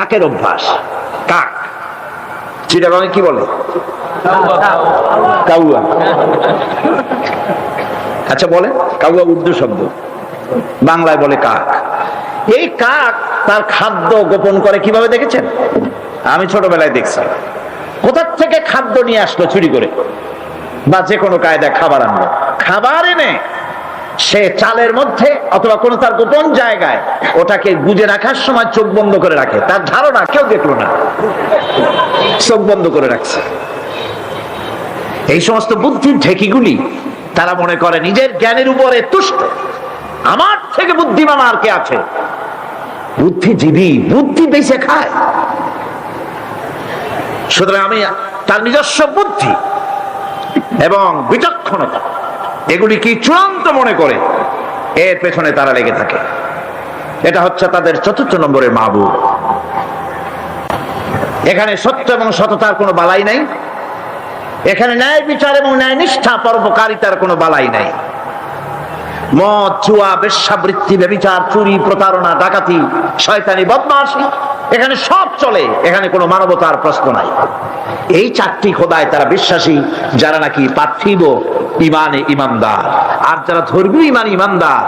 কাকের অভ্যাস। কাক চিটাগাঁয়ে কি বলে? কাউয়া। আচ্ছা বলে কাউয়া উর্দু শব্দ, বাংলায় বলে কাক। এই কাক তার খাদ্য গোপন করে কিভাবে দেখেছেন? আমি ছোটবেলায় দেখছি। কোথা থেকে খাদ্য নিয়ে আসলো চুরি করে, বা যে কোনো কায়দায় খাবার আনলো, খাবার এনে সে চালের মধ্যে অথবা কোনো তার গোপন জায়গায় ওটাকে গুজে রাখার সময় চোখ বন্ধ করে রাখে। তার ধারণা কেউ দেখলো না, চোখ বন্ধ করে রাখছে। এই সমস্ত বুদ্ধির ঢেকিগুলি তারা মনে করে নিজের জ্ঞানের উপরে তুষ্ট, আমার থেকে বুদ্ধিমান আর কে আছে? বুদ্ধিজীবী বুদ্ধি বেঁচে খায়। সুতরাং আমি তার নিজস্ব বুদ্ধি এবং বিচক্ষণতা এগুলি কি চূড়ান্ত মনে করে এর পেছনে তারা লেগে থাকে। এটা হচ্ছে তাদের ৪র্থ নম্বরের মাহবুব। এখানে সত্য এবং সততার কোনো বালাই নাই, এখানে ন্যায় বিচার এবং ন্যায় নিষ্ঠা পরোপকারিতার কোনো বালাই নাই। মদ, জুয়া, বেশ্যাবৃত্তি, ব্যভিচার, চুরি, প্রতারণা, ডাকাতি, শয়তানি, বদমাশি, এখানে সব চলে। এখানে কোনো মানবতার প্রশ্ন নাই। এই 4টি খোদায় তারা বিশ্বাসী, যারা নাকি পার্থিব ইমানে ইমানদার। আর যারা ধর্মীয় ইমান ইমানদার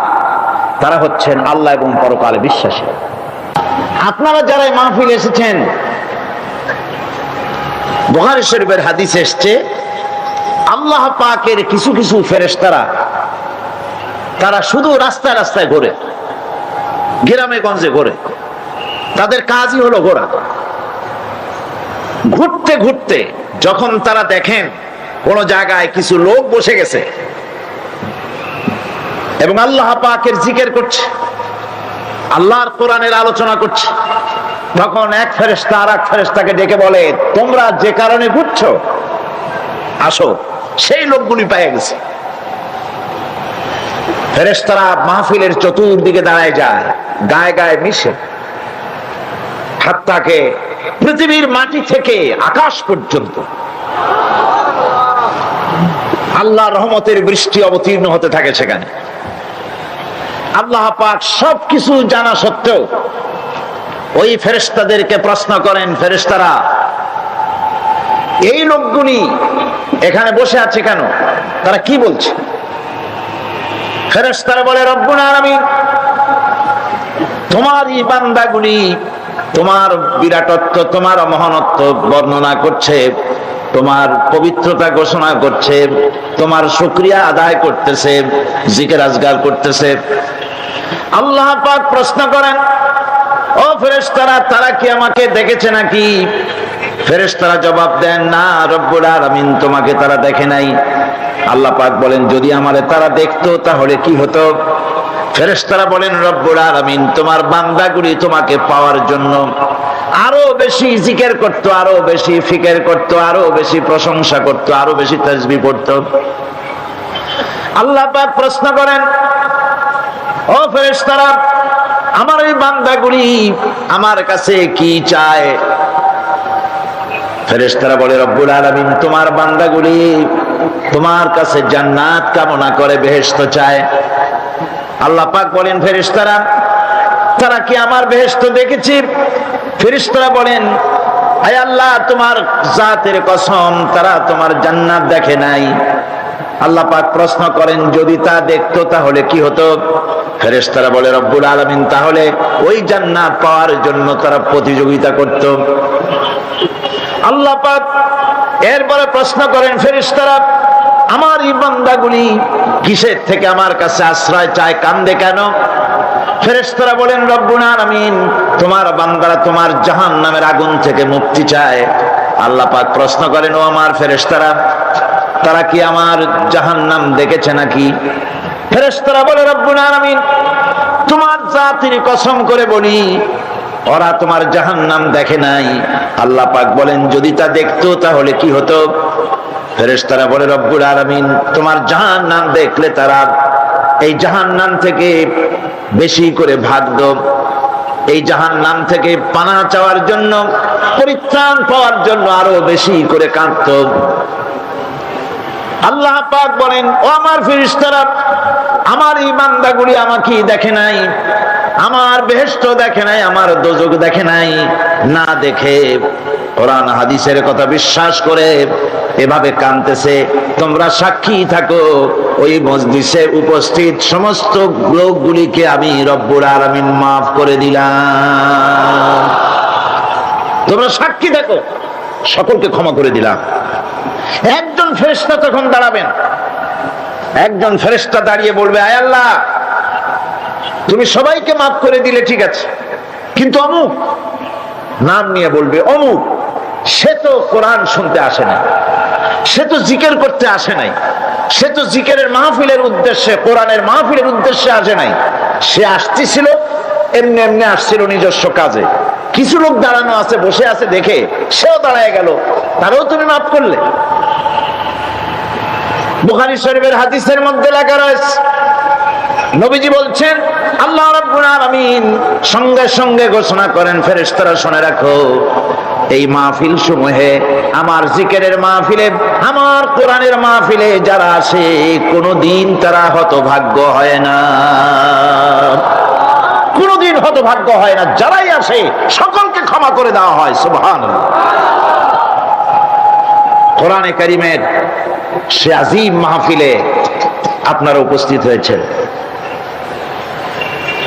তারা হচ্ছেন আল্লাহ এবং পরকালে বিশ্বাসী। আপনারা যারা এই মাহফিলে এসেছেন, বুখারী শরীফের হাদিস এসছে, আল্লাহ পাকের কিছু কিছু ফেরেশতারা তারা শুধু রাস্তায় রাস্তায় ঘোরে, গ্রামে গঞ্জে ঘোরে। তাদের কাজই হলো ঘোরা। ঘুরতে ঘুরতে যখন তারা দেখেন কোন জায়গায় কিছু লোক বসে গেছে এবং আল্লাহ পাকের জিকির করছে, আল্লাহর কোরআনের আলোচনা করছে, তখন এক ফেরেশতা আর এক ফেরেশতাকে ডেকে বলে, তোমরা যে কারণে ঘুরছো আসো। সেই লোকগুলি পেয়ে গেছে। ফেরেশতারা মাহফিলের চতুর্দিকে দাঁড়ায় যায়, গায়ে গায়ে মিশে, হাত্তাকে পৃথিবীর মাটি থেকে আকাশ পর্যন্ত আল্লাহর রহমতের বৃষ্টি অবতীর্ণ হতে থাকে সেখানে। আল্লাহ পাক সবকিছু জানা সত্ত্বেও ওই ফেরেশতাদেরকে প্রশ্ন করেন, ফেরেশতারা এই লোকগুলি এখানে বসে আছে কেন? তারা কি বলছে? ফেরেশতারা বলে, রব্বুল আলামিন তোমার এই বান্দাগুলি তোমার বিরাটত্ব, তোমার মহানত্ব বর্ণনা করছে, তোমার পবিত্রতা ঘোষণা করছে, তোমার শুকরিয়া আদায় করতেছে, জিকির আজগার করতেছে। আল্লাহ পাক প্রশ্ন করেন, ও ফেরেশতারা তারা কি আমাকে দেখেছে নাকি? ফেরেশতারা জবাব দেন, না রব্বুল আলামিন তোমাকে তারা দেখে নাই। আল্লাহ পাক বলেন, যদি আমারে তারা দেখতো তাহলে কি হতো? ফেরেশতারা বলেন, রব্বুল আলামিন তোমার বান্দাগুলি তোমাকে পাওয়ার জন্য আরো বেশি জিকির করত, আরো বেশি ফিকির করত, আরো বেশি প্রশংসা করত, আরো বেশি তাসবিহ পড়ত। আল্লাহ পাক প্রশ্ন করেন, ও ফেরেশতারা আমার এই বান্দাগুলি আমার কাছে কি চায়? ফেরেশতারা বলে, রব্বুল আলামিন তোমার বান্দাগুলি তোমার কাছে জান্নাত কামনা করে, বেহেশত চায়। আল্লাহ পাক বলেন, ফেরেশতারা তারা কি আমার বেহেশত দেখেছে? ফেরেশতারা বলেন, হে আল্লাহ তোমার জাতের কসম তারা তোমার জান্নাত দেখে নাই। আল্লাহ পাক প্রশ্ন করেন, যদি তা দেখতো তাহলে কি হতো? ফেরেশতারা বলে, রব্বুল আলামিন তাহলে ওই জান্নাত পাওয়ার জন্য তারা প্রতিযোগিতা করত। আল্লাহ পাক এরপরে প্রশ্ন করেন, ফেরেশতারা আমার এই বান্দাগুলি কিসের থেকে আমার কাছে আশ্রয় চায়, কান্দে কেন? ফেরেশতারা বলেন, রব্বুল আলামিন তোমার বান্দারা তোমার জাহান্নামের আগুন থেকে মুক্তি চায়। আল্লাহ পাক প্রশ্ন করেন, ও আমার ফেরেশতারা তারা কি আমার জাহান্নাম দেখেছে নাকি? ফেরেশতারা বলে, রব্বুল আলামিন তোমার জাতির কসম করে বলি ওরা তোমার জাহান্নাম দেখে নাই। আল্লাহ পাক বলেন, যদি তা দেখতো তাহলে কি হতো? ফেরেশতারা বলে, রব্বুল আলামিন তোমার জাহান্নাম দেখলে তারা এই জাহান্নাম থেকে বেশি করে ভাগতো, এই জাহান্নাম থেকে পানাহ চাওয়ার জন্য, পরিত্রাণ পাওয়ার জন্য আরো বেশি করে কাঁদতো। আল্লাহ পাক বলেন, ও আমার ফেরেশতারা আমার এই বান্দাগুলি আমাকে দেখে নাই, আমার বেহেশত দেখে নাই, আমার দোজখ দেখে নাই, না দেখে কোরআন হাদিসের কথা বিশ্বাস করে এভাবে কাঁদতেছে। তোমরা সাক্ষী থাকো, ওই মজলিসে উপস্থিত সমস্ত লোকগুলিকে আমি রব্বুল আলামিন মাফ করে দিলাম। তোমরা সাক্ষী থাকো, সকলকে ক্ষমা করে দিলাম। একজন ফেরেশতা তখন দাঁড়াবেন, একজন ফেরেশতা দাঁড়িয়ে বলবে, আয় আল্লাহ, তুমি সবাইকে মাফ করে দিলে ঠিক আছে, কিন্তু অমুক, নাম নিয়ে বলবে অমুক, সে তো কোরআন শুনতে আসে না, সে তো জিকির করতে আসে নাই, সে তো জিকিরের মাহফিলের উদ্দেশ্যে, কোরআনের মাহফিলের উদ্দেশ্যে আসে নাই, সে আসতেছিল এমনি এমনি আসছিল নিজস্ব কাজে। কিছু লোক দাঁড়ানো আছে, বসে আছে দেখে সেও দাঁড়ায় গেল, তারও তুমি মাফ করলে। বুখারী শরীফের হাদিসের মধ্যে লেখা রয়েছে, নবীজি বলছেন, আল্লাহ রাব্বুল আলামিন সঙ্গে সঙ্গে ঘোষণা করেন, ফেরেশতারা শুনে রাখো, এই মাহফিল সমূহে, আমার জিকিরের মাহফিলে, আমার কোরআনের মাহফিলে যারা আসে কোনদিন তারা হতভাগ্য হয় না, কোনদিন হতভাগ্য হয় না। যারাই আসে সকলকে ক্ষমা করে দেওয়া হয়। সুবহানাল্লাহ। কোরআনে কারীমের সে আযীম মাহফিলে আপনারা উপস্থিত হয়েছেন।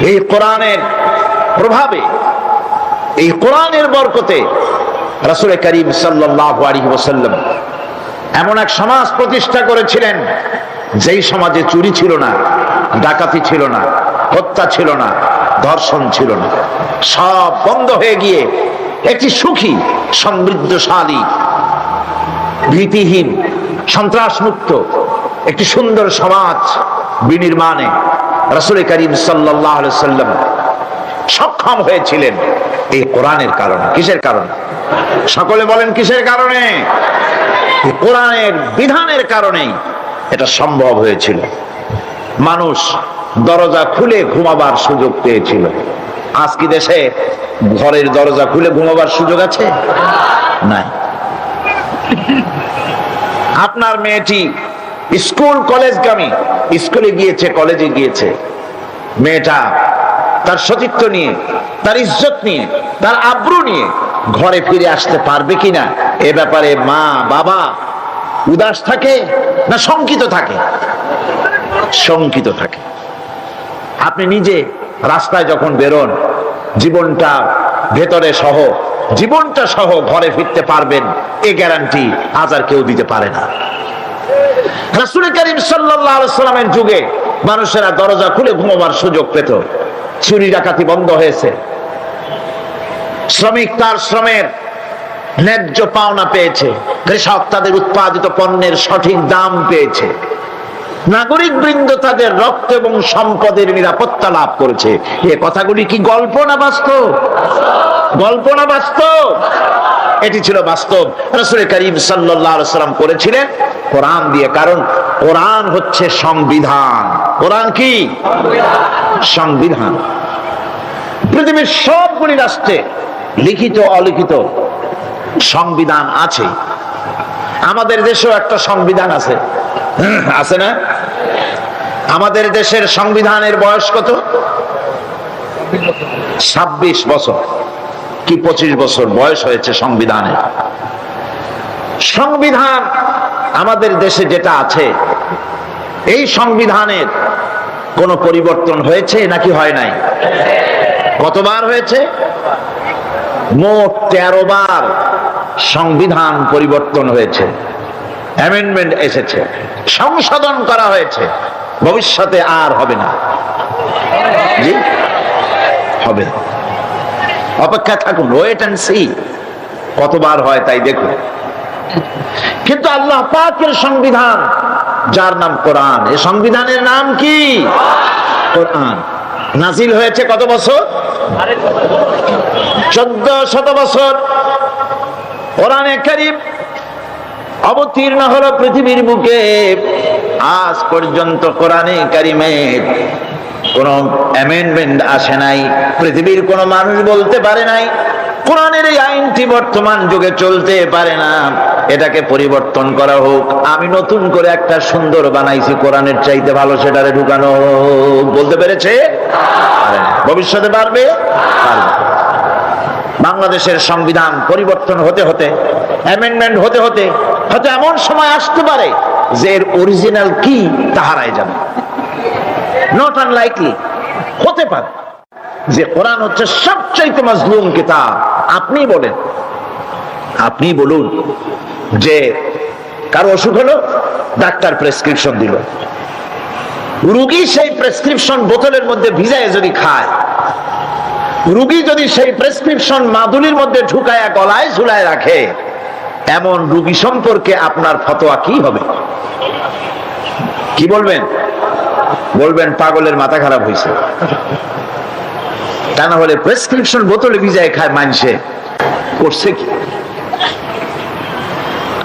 এই কোরআনের প্রভাবে, এই কোরআনের বরকতে রাসূল করিম সাল্লাল্লাহু আলাইহি ওয়াসাল্লাম এমন এক সমাজ প্রতিষ্ঠা করেছিলেন, যেই সমাজে চুরি ছিল না, ডাকাতি ছিল না, হত্যা ছিল না, ধর্ষণ ছিল না, সব বন্ধ হয়ে গিয়ে একটি সুখী, সমৃদ্ধশালী, ভীতিহীন, সন্ত্রাসমুক্ত একটি সুন্দর সমাজ বিনির্মাণে রাসূল করিম সাল্লাল্লাহু আলাইহি ওয়াসাল্লাম সক্ষম হয়েছিলেন এই কোরআনের কারণে। কিসের কারণে? সকলে বলেন কিসের কারণে? কোরআনের বিধানের কারণেই এটা সম্ভব হয়েছিল। মানুষ দরজা খুলে ঘুমাবার সুযোগ পেয়েছিল। আজ কি দেশে ঘরের দরজা খুলে ঘুমাবার সুযোগ আছে? নাই। আপনার মেয়েটি স্কুল কলেজগামী, স্কুলে গিয়েছে, কলেজে গিয়েছে, মেয়েটা তার সতীত্ব নিয়ে, তার ইজ্জত নিয়ে, তার আব্রু নিয়ে ঘরে ফিরে আসতে পারবে কিনা, এ ব্যাপারে মা বাবা উদাস থাকে না শঙ্কিত থাকে? শঙ্কিত থাকে। আপনি নিজে রাস্তায় যখন বেরোন, জীবনটা ভেতরে সহ, জীবনটা সহ ঘরে ফিরতে পারবেন, এ গ্যারান্টি আজ আর কেউ দিতে পারে না। রাসূল করিম সাল্লাল্লাহু আলাইহি ওয়াসাল্লামের যুগে মানুষেরা দরজা খুলে ঘুমাবার সুযোগ পেত, চুরি ডাকাতি বন্ধ হয়েছে, শ্রমিক তার শ্রমের ন্যায্য পাওনা পেয়েছে, কৃষক তাদের উৎপাদিত পণ্যের সঠিক দাম পেয়েছে, নাগরিক বৃন্দ তাদের রক্ত এবং সম্পদের নিরাপত্তা লাভ করেছে। এ কথাগুলি কি গল্প না বাস্তব? গল্প না বাস্তব? এটি ছিল বাস্তব। রাসূল করিম সাল্লাল্লাহু আলাইহি ওয়াসাল্লাম করেছিলেন কোরআন দিয়ে, কারণ কোরআন হচ্ছে সংবিধান। কোরআন কি? সংবিধান। পৃথিবীর সবগুলি রাষ্ট্রে লিখিত অলিখিত সংবিধান আছে। আমাদের দেশেও একটা সংবিধান আছে, আছে না? আমাদের দেশের সংবিধানের বয়স কত? 26 বছর কি 25 বছর বয়স হয়েছে সংবিধানের। সংবিধান আমাদের দেশে যেটা আছে, এই সংবিধানের কোন পরিবর্তন হয়েছে নাকি হয় নাই? কতবার হয়েছে? মোট 13 বার সংবিধান পরিবর্তন হয়েছে, অ্যামেন্ডমেন্ট এসেছে, সংশোধন করা হয়েছে। ভবিষ্যতে আর হবে না। জি, হবে। অপেক্ষা থাকুন, ওয়েট এন্ড সি কতবার হয় তাই দেখুন। কিন্তু আল্লাহ পাকের সংবিধান, যার নাম কোরআন, এই সংবিধানের নাম কি? কোরআন। নাজিল হয়েছে কত বছর? 1400 বছর। কোরআনে কারীম অবতীর্ণ হলো পৃথিবীর বুকে। আজ পর্যন্ত কোরআনে কারীমের কোন অ্যামেন্ডমেন্ট আসে নাই। পৃথিবীর কোন মানুষ বলতে পারে নাই কোরআনের এই আইনটি বর্তমান যুগে চলতে পারে না, এটাকে পরিবর্তন করা হোক। আমি নতুন করে একটা সুন্দর বানাইছি, কোরআনের চাইতে ভালো, সেটারে ঢুকানো হোক। বলতে পেরেছে? ভবিষ্যতে পারবে? পারবে। বাংলাদেশের সংবিধান পরিবর্তন হতে হতে, অ্যামেন্ডমেন্ট হতে হতে হয়তো এমন সময় আসতে পারে যে এর অরিজিনাল কি তা হারায় যাবে। নট আনলাইকলি, হতে পারে যে কোরআন হচ্ছে সবচাইতে মাজলুম কিতাব। আপনি বলেন, আপনি বলুন যে কারো অসুখ হলো, ডাক্তার প্রেসক্রিপশন দিল, রোগী সেই প্রেসক্রিপশন বোতলের মধ্যে ভিজায় যদি খায়, রোগী যদি সেই প্রেসক্রিপশন মাদুলির মধ্যে ঢুকায়া গলায় ঝুলায় রাখে, এমন রোগী সম্পর্কে আপনার ফতোয়া কি হবে? কি বলবেন? বলবেন পাগলের মাথা খারাপ হয়েছে। তা না হলে প্রেসক্রিপশন বোতলে ভিজায় খায় মানুষে করছে কি?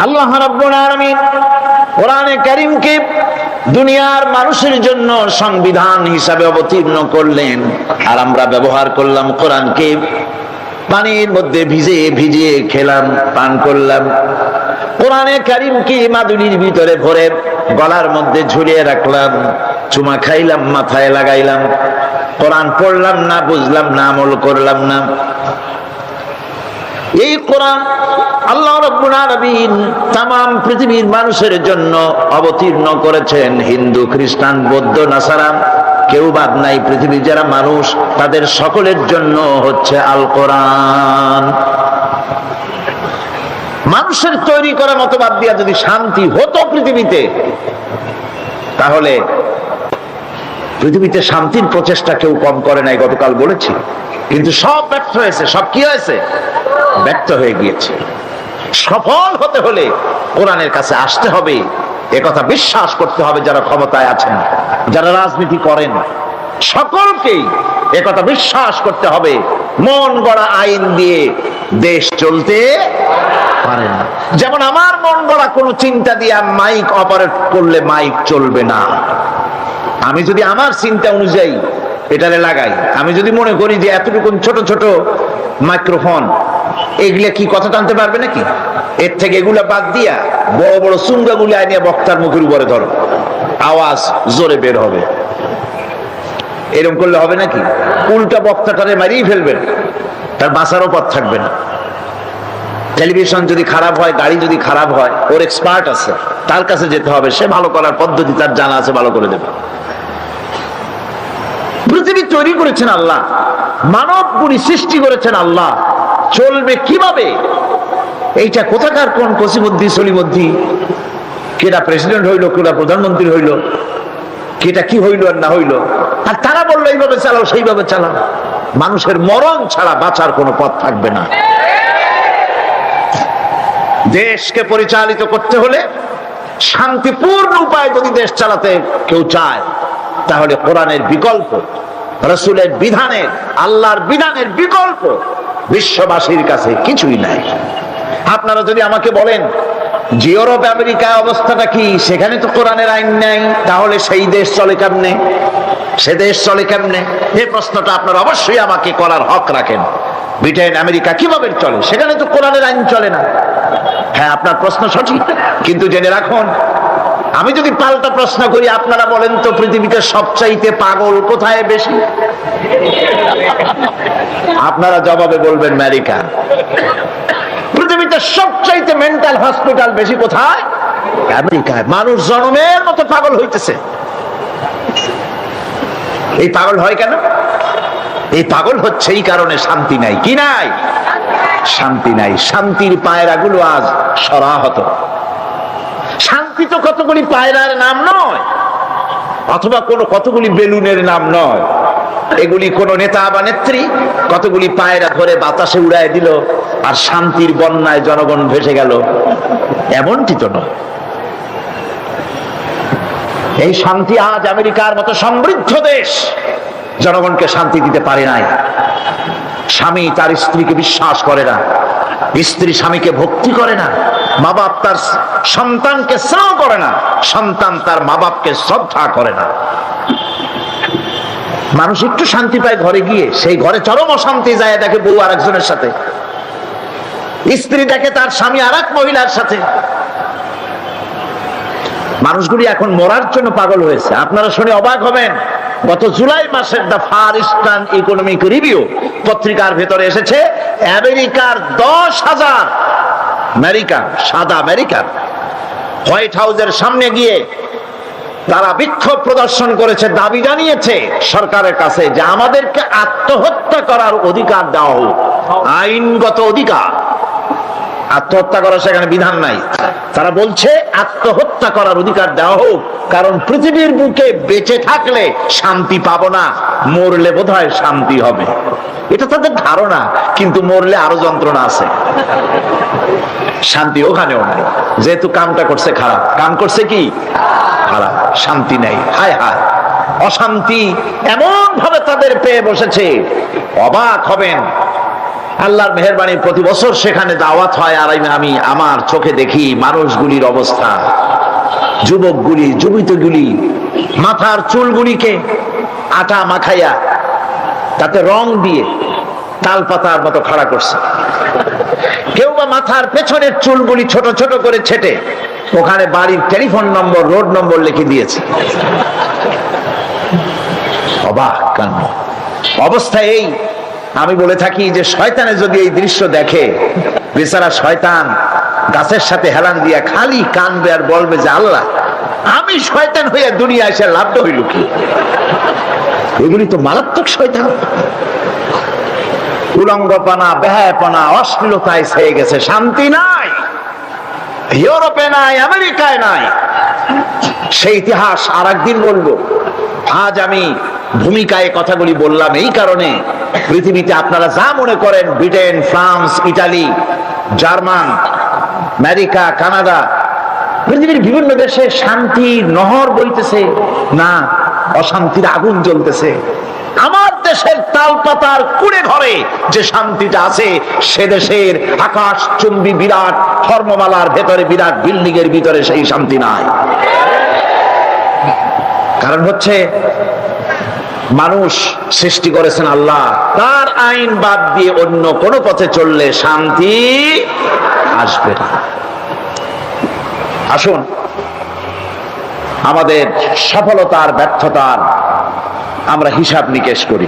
আল্লাহ রাব্বুল আলামিন কোরআনে কারীমকে দুনিয়ার মানুষের জন্য সংবিধান হিসাবে অবতীর্ণ করলেন, আর আমরা ব্যবহার করলাম কোরআনকে, পানির মধ্যে ভিজিয়ে ভিজিয়ে খেলাম, পান করলাম। কোরআনে কারীমকে মাদুলির ভিতরে ভরে গলার মধ্যে ঝুলিয়ে রাখলাম, চুমা খাইলাম, মাথায় লাগাইলাম। কোরআন পড়লাম না, বুঝলাম না, আমল করলাম না। এই কোরআন আল্লাহ রাব্বুল আলামিন তামাম পৃথিবীর মানুষের জন্য অবতীর্ণ করেছেন। হিন্দু, খ্রিস্টান, বৌদ্ধ, নাসারা কেউ বাদ নাই। পৃথিবীর যারা মানুষ তাদের সকলের জন্য হচ্ছে আল কোরআন। মানুষের তৈরি করা মতবাদ দিয়া যদি শান্তি হতো পৃথিবীতে, তাহলে পৃথিবীতে শান্তির প্রচেষ্টা কেউ কম করে নাই, গতকাল বলেছি। কিন্তু সব ব্যর্থ হয়েছে। সব কি হয়েছে? ব্যর্থ হয়ে গিয়েছে। সফল হতে হলে কোরআনের কাছে আসতে হবে, একথা বিশ্বাস করতে হবে যারা ক্ষমতায় আছেন, যারা রাজনীতি করেন, সকলকেই একথা বিশ্বাস করতে হবে। মন গড়া আইন দিয়ে দেশ চলতে পারে না। যেমন আমার মন গড়া কোনো চিন্তা দিয়ে মাইক অপারেট করলে মাইক চলবে না। আমি যদি আমার চিন্তা অনুযায়ী এটারে লাগাই, আমি যদি মনে করি যে এতটুকু ছোট ছোট মাইক্রোফোন, এগুলা কি কথা টানতে পারবে নাকি? এর থেকে এগুলা বাদ দিয়া বড় বড় চুঙ্গাগুলি আনিয়ে বক্তার মুখের উপরে ধরো, আওয়াজ জোরে বের হবে। এরকম করলে হবে নাকি? উল্টা বক্তাটারে মারিয়ে ফেলবেন, তার বাঁচারও পথ থাকবে না। টেলিভিশন যদি খারাপ হয়, গাড়ি যদি খারাপ হয়, ওর এক্সপার্ট আছে, তার কাছে যেতে হবে, সে ভালো করার পদ্ধতি তার জানা আছে, ভালো করে দেবে। পৃথিবী তৈরি করেছেন আল্লাহ, মানব গুলি সৃষ্টি করেছেন আল্লাহ, চলবে কিভাবে? এইটা কোথাকার কোন কসিবুদ্ধি সলিবুদ্ধি, কেটা প্রেসিডেন্ট হইলো, কেটা প্রধানমন্ত্রী হইলো, কেটা কি হইলো আর না হইলো, আর তারা বললো এইভাবে চালাও, সেইভাবে চালাও। মানুষের মরণ ছাড়া বাঁচার কোনো পথ থাকবে না। দেশকে পরিচালিত করতে হলে শান্তিপূর্ণ উপায়ে যদি দেশ চালাতে কেউ চায়, তাহলে কোরআনের বিকল্প, রাসূলের বিধানের, আল্লাহর বিধানের বিকল্প বিশ্ববাসীর কাছে কিছুই নাই। আপনারা যদি আমাকে বলেন যে ইউরোপ আমেরিকা অবস্থাটা কি, সেখানে তো কোরআনের আইন নাই, তাহলে সেই দেশ চলে কেমনে, সে দেশ চলে কেমনে? এই প্রশ্নটা আপনারা অবশ্যই আমাকে করার হক রাখেন। ব্রিটেন, আমেরিকা কিভাবে চলে? সেখানে তো কোরআনের আইন চলে না। হ্যাঁ, আপনার প্রশ্ন সঠিক, কিন্তু জেনে রাখুন, আমি যদি পাল্টা প্রশ্ন করি, আপনারা বলেন তো পৃথিবীতে সবচাইতে পাগল কোথায় বেশি? আপনারা জবাবে বলবেন আমেরিকা। পৃথিবীতে সবচাইতে মেন্টাল হসপিটাল বেশি কোথায়? আমেরিকায়। মানুষ জন্মের মতো পাগল হইতেছে। এই পাগল হয় কেন? এই পাগল হচ্ছে এই কারণে শান্তি নাই। কি নাই? শান্তি নাই। শান্তির পায়রাগুলো আজ সরাহত। শান্তি তো কতগুলি পায়রার নাম নয়, অথবা কতগুলি বেলুনের নাম নয়। এগুলি কোন নেতা বা নেত্রী কতগুলি পায়রা ধরে বাতাসে উড়ায় দিল আর শান্তির বন্যায় জনগণ ভেসে গেল, এমনটি তো নয়। এই শান্তি আজ আমেরিকার মতো সমৃদ্ধ দেশ জনগণকে শান্তি দিতে পারে নাই। স্বামী তার স্ত্রীকে বিশ্বাস করে না, স্ত্রী স্বামীকে ভক্তি করে না, মা বাপ তার সন্তানকে স্নেহ করে না, সন্তান তার মা বাপকে শ্রদ্ধা করে না। মানুষ একটু শান্তি পায় ঘরে গিয়ে, সেই ঘরে চরম অশান্তি যায়, দেখে বউ আর একজনের সাথে। স্ত্রী দেখে তার স্বামী আর এক মহিলার সাথে। মানুষগুলি এখন মরার জন্য পাগল হয়েছে। আপনারা শুনে অবাক হবেন, গত জুলাই মাসের the Far Eastern Economic Review পত্রিকার ভেতরে এসেছে আমেরিকার 10,000 আমেরিকান, সাদা আমেরিকান হোয়াইট হাউসের সামনে গিয়ে তারা বিক্ষোভ প্রদর্শন করেছে, দাবি জানিয়েছে সরকারের কাছে যে আমাদেরকে আত্মহত্যা করার অধিকার দেওয়া হোক, আইনগত অধিকার। আত্মহত্যা করার সেখানে বিধান নাই। তারা বলছে আত্মহত্যা করার অধিকার দেওয়া হোক, কারণ পৃথিবীর বুকে বেঁচে থাকলে শান্তি পাবো না, মরলে বোধহয় শান্তি হবে। এটা তাদের ধারণা, কিন্তু মরলে আরো যন্ত্রণা আছে, শান্তি ওখানেও নাই। যেহেতু কামটা করছে খারাপ, কাম করছে কি খারাপ, শান্তি নেই। হায় হায়, অশান্তি এমন ভাবে তাদের পেয়ে বসেছে, অবাক হবেন। আল্লাহর মেহেরবানি, প্রতি বছর সেখানে দাওয়াত হয়, আর আমি আমার চোখে দেখি মানুষগুলির অবস্থা। যুবকগুলি, যুবিতগুলি মাথার চুলগুলিকে আটা মাখাইয়া তাতে রং দিয়ে তাল পাতার মতো খাড়া করছে। কেউ বা মাথার পেছনের চুলগুলি ছোট ছোট করে ছেটে ওখানে বাড়ির টেলিফোন নম্বর, রোড নম্বর লিখে দিয়েছে। অবাক কাণ্ড অবস্থা এই। আমি বলে থাকি যে শয়তানে যদি এই দৃশ্য দেখে, বেচারা শয়তান গাছের সাথে হেলান দিয়া খালি কানবে আর বলবে যে আল্লাহ, আমি শয়তান হইয়া দুনিয়া এসে লাভটা হইল কি? এগুলি তো মারাত্মক শয়তান। উলঙ্গপনা, বেহায়াপনা, অশ্লীলতায় ছেয়ে গেছে, শান্তি নাই। ইউরোপে নাই, আমেরিকায় নাই। সেই ইতিহাস আর একদিন বলবো। আজ আমি ভূমিকায় কথাগুলি বললাম এই কারণে, পৃথিবীতে আপনারা যা মনে করেন, Britain, France, Italy, German, America, Canada, পৃথিবীর বিভিন্ন দেশে শান্তির নহর বইতেছে না, অশান্তির আগুন জ্বলতেছে। আমার দেশের তালপাতার কুড়ে ঘরে যে শান্তিটা আছে, সে দেশের আকাশ চুম্বী বিরাট ধর্মমালার ভেতরে, বিরাট বিল্ডিং এর ভিতরে সেই শান্তি নাই। কারণ হচ্ছে মানুষ সৃষ্টি করেছেন আল্লাহ, তার আইন বাদ দিয়ে অন্য কোন পথে চললে শান্তি আসবে না। আসুন আমাদের সফলতার ব্যর্থতার আমরা হিসাব নিকেশ করি।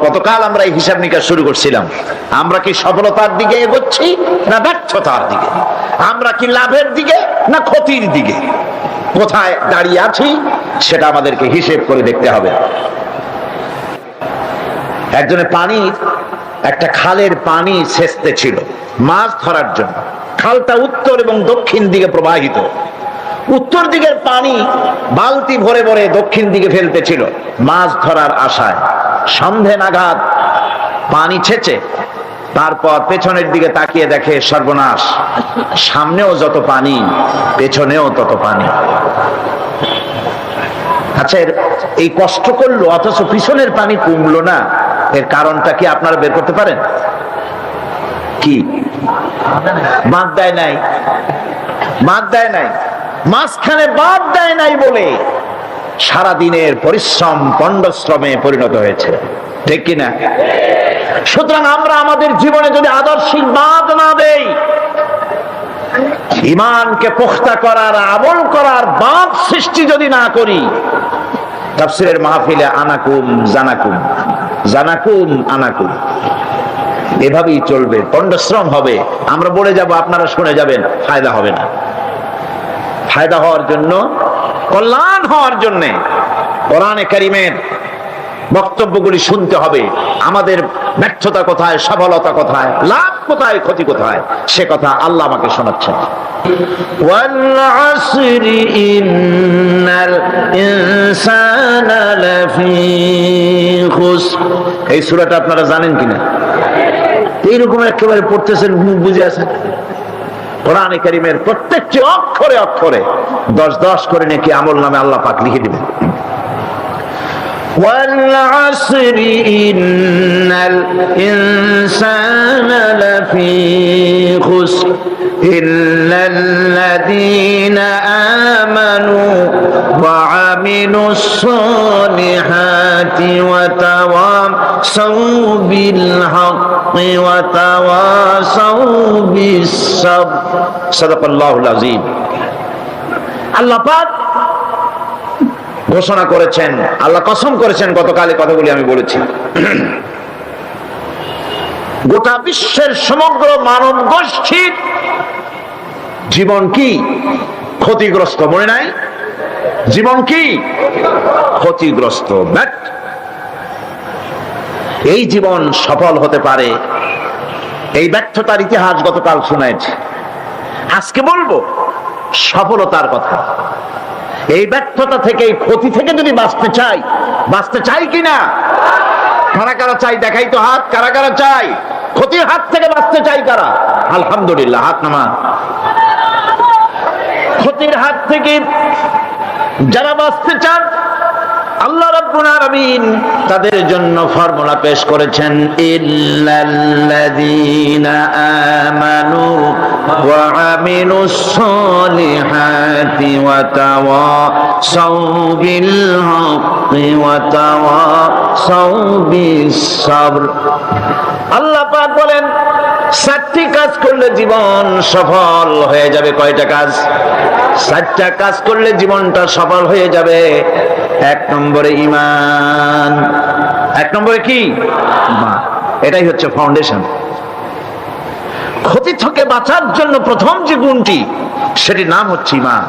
গতকাল আমরা এই হিসাব নিকাশ শুরু করছিলাম। আমরা কি সফলতার দিকে এগোচ্ছি না ব্যর্থতার দিকে? আমরা কি লাভের দিকে না ক্ষতির দিকে? কোথায় দাঁড়িয়ে আছি সেটা আমাদেরকে হিসেব করে দেখতে হবে। একজনের একটা খালের পানি সেচতে ছিল মাছ ধরার জন্য। খালটা উত্তর এবং দক্ষিণ দিকে প্রবাহিত। উত্তর দিকের পানি বালতি ভরে ভরে দক্ষিণ দিকে ফেলতে ছিল মাছ ধরার আশায়। সন্ধে নাগাদ পানি ছেচে তারপর পেছনের দিকে তাকিয়ে দেখে সর্বনাশ, সামনেও যত পানি পেছনেও তত পানি। আচ্ছা, এই কষ্ট করলো অথচ পিছনের পানি কমলো না, এর কারণটা কি আপনারা বের করতে পারেন? কি? বাদ দেয় নাই, বাদ দেয় নাই, মাঝখানে বাদ দেয় নাই বলে সারাদিনের পরিশ্রম পণ্ডশ্রমে পরিণত হয়েছে, ঠিক কিনা? সুতরাং আমরা আমাদের জীবনে যদি আদর্শিক বাদ না দেই, ঈমানকে পুখতা করার, আমল করার বাদ সৃষ্টি যদি না করি, তাফসীরের মাহফিলে আনাকুম জানাকুম, জানাকুম আনাকুম, এভাবেই চলবে, পণ্ডশ্রম হবে। আমরা বলে যাব, আপনারা শুনে যাবেন, ফায়দা হবে না। ফায়দা হওয়ার জন্য, কল্যাণ হওয়ার জন্য কোরআনে কারীমের বক্তব্যগুলি শুনতে হবে। আমাদের ব্যর্থতা কোথায়, সফলতা কোথায়, লাভ কোথায়, ক্ষতি কোথায়, সে কথা আল্লাহ আমাকে শোনাচ্ছেন। ওয়াল আসরি ইন্নাল ইনসানা লাফি খুসর। এই সূরাটা আপনারা জানেন কিনা? এইরকম একেবারে পড়তেছেন, মুখ বুঝে আছেন। কোরআনে কারীমের প্রত্যেকটি অক্ষরে অক্ষরে 10-10 করে নাকি আমল নামে আল্লাহ পাক লিখে দিবেন। والعصر إن الإنسان لفي خسر إلا الذين آمنوا وعملوا الصالحات وتواصوا بالحق وتواصوا بالصبر صدق الله العظيم আল্লাহ পাক ঘোষণা করেছেন, আল্লাহ কসম করেছেন, গতকাল এই কথাগুলি আমি বলেছি, গোটা বিশ্বের সমগ্র মানব গোষ্ঠীর জীবন কি ক্ষতিগ্রস্ত, মনে নাই? জীবন কি ক্ষতিগ্রস্ত। এই জীবন সফল হতে পারে, এই ব্যর্থতার ইতিহাস গতকাল শুনেছি। আজকে বলবো সফলতার কথা। এই ব্যর্থতা থেকে, এই ক্ষতি থেকে যদি বাঁচতে চাই কিনা? কারা কারা চাই দেখাই তো হাত। কারা কারা চাই ক্ষতির হাত থেকে বাঁচতে চাই? কারা? আলহামদুলিল্লাহ, হাত নামা। ক্ষতির হাত থেকে যারা বাঁচতে চান, আল্লাহ রাব্বুল আলামিন তাদের জন্য ফর্মুলা পেশ করেছেন, ইল্লাল্লাযীনা আমানু ওয়া আমিলুস সলিহাতি ওয়া তাওয়াসাউ বিল হাক্কি ওয়া তাওয়াসাউ বিস সাবর। আল্লাহ পাক বলেন 7টি কাজ করলে জীবন সফল হয়ে যাবে। কয়টা কাজ? 7টা কাজ করলে জীবনটা সফল হয়ে যাবে। 1 নম্বরে ঈমান। 1 নম্বরে কি? ঈমান। এটাই হচ্ছে ফাউন্ডেশন। ক্ষতি থেকে বাঁচার জন্য প্রথম যে গুণটি, সেটির নাম হচ্ছে ঈমান।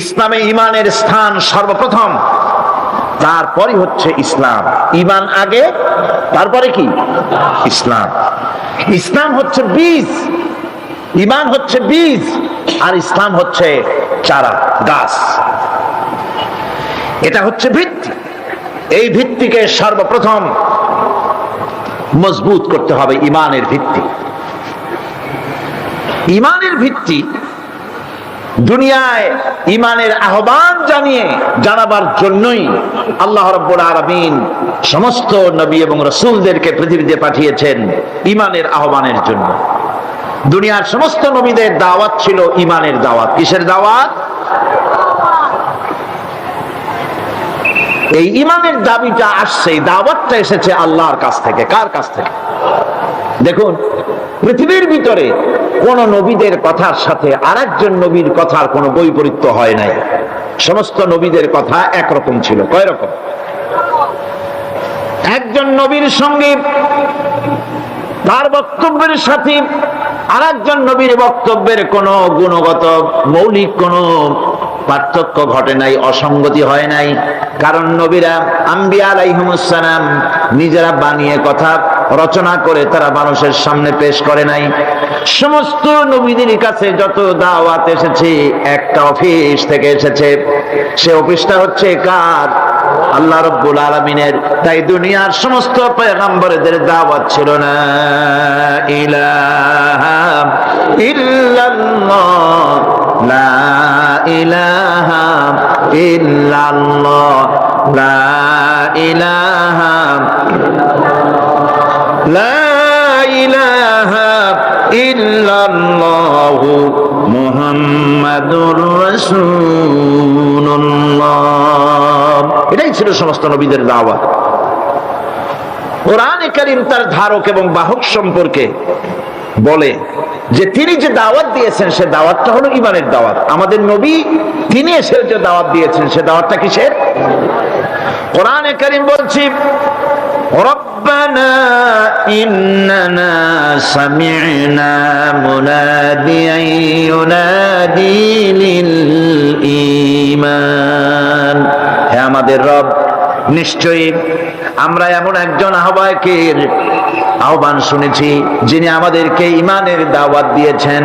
ইসলামে ঈমানের স্থান সর্বপ্রথম, তারপরে হচ্ছে ইসলাম। ঈমান আগে, তারপরে কি? ইসলাম। ইসলাম হচ্ছে বীজ, ঈমান হচ্ছে বীজ, আর ইসলাম হচ্ছে চারা, গাছ। এটা হচ্ছে ভিত্তি। এই ভিত্তিকে সর্বপ্রথম মজবুত করতে হবে। ঈমানের ভিত্তি, ঈমানের ভিত্তি দুনিয়ায় ঈমানের আহ্বান জানাবার জন্যই আল্লাহ রাব্বুল আলামিন সমস্ত নবী এবং রাসূলদেরকে পৃথিবীতে পাঠিয়েছেন ঈমানের আহ্বানের জন্য। দুনিয়ার সমস্ত নবীদের দাওয়াত ছিল ঈমানের দাওয়াত। কিসের দাওয়াত? এই ঈমানের দাবিটা আসছে, এই দাওয়াতটা এসেছে আল্লাহর কাছ থেকে। কার কাছ থেকে? দেখুন, পৃথিবীর ভিতরে কোন নবীদের কথার সাথে আরেকজন নবীর কথার কোনো বৈপরীত্য হয় নাই। সমস্ত নবীদের কথা একরকম ছিল। কয় রকম? একজন নবীর সঙ্গে তার বক্তব্যের সাথে আরেকজন নবীর বক্তব্যের কোনো গুণগত মৌলিক কোনো পার্থক্য ঘটে নাই, অসঙ্গতি হয় নাই। কারণ নবীরা, আম্বিয়া আলাইহিমুস সালাম, নিজেরা বানিয়ে কথা রচনা করে তারা মানুষের সামনে পেশ করে নাই। সমস্ত নবীদের কাছে যত দাওয়াত এসেছে, একটা অফিস থেকে এসেছে। সে অফিসটা হচ্ছে কার? আল্লাহ রাব্বুল আলামিনের। তাই দুনিয়ার সমস্ত পয়গম্বরদের দাওয়াত ছিল না ইলাহা ইল্লাল্লাহ, লা ইলাহা ইল্লাল্লাহ, লা ইলাহা, লা ইলাহা ইল্লাল্লাহ মুহাম্মাদুর রাসূলুল্লাহ। এটাই ছিল সমস্ত নবীদের দাওয়াত। কোরআনে কারীম তার ধারক এবং বাহক সম্পর্কে বলে যে তিনি যে দাওয়াত দিয়েছেন, সে দাওয়াতটা হলো ঈমানের দাওয়াত। আমাদের নবী তিনি এসে যে দাওয়াত দিয়েছেন, সে দাওয়াতটা কিসের? কোরআনে কারীম বলছি, রব্বানা ইন্নানা সামি'না মুনাদিয়ান ইউনাদি লিল ঈমান। হে আমাদের রব, নিশ্চয়ই আমরা এমন একজন আহ্বায়কের আহ্বান শুনেছি, যিনি আমাদেরকে ঈমানের দাওয়াত দিয়েছেন।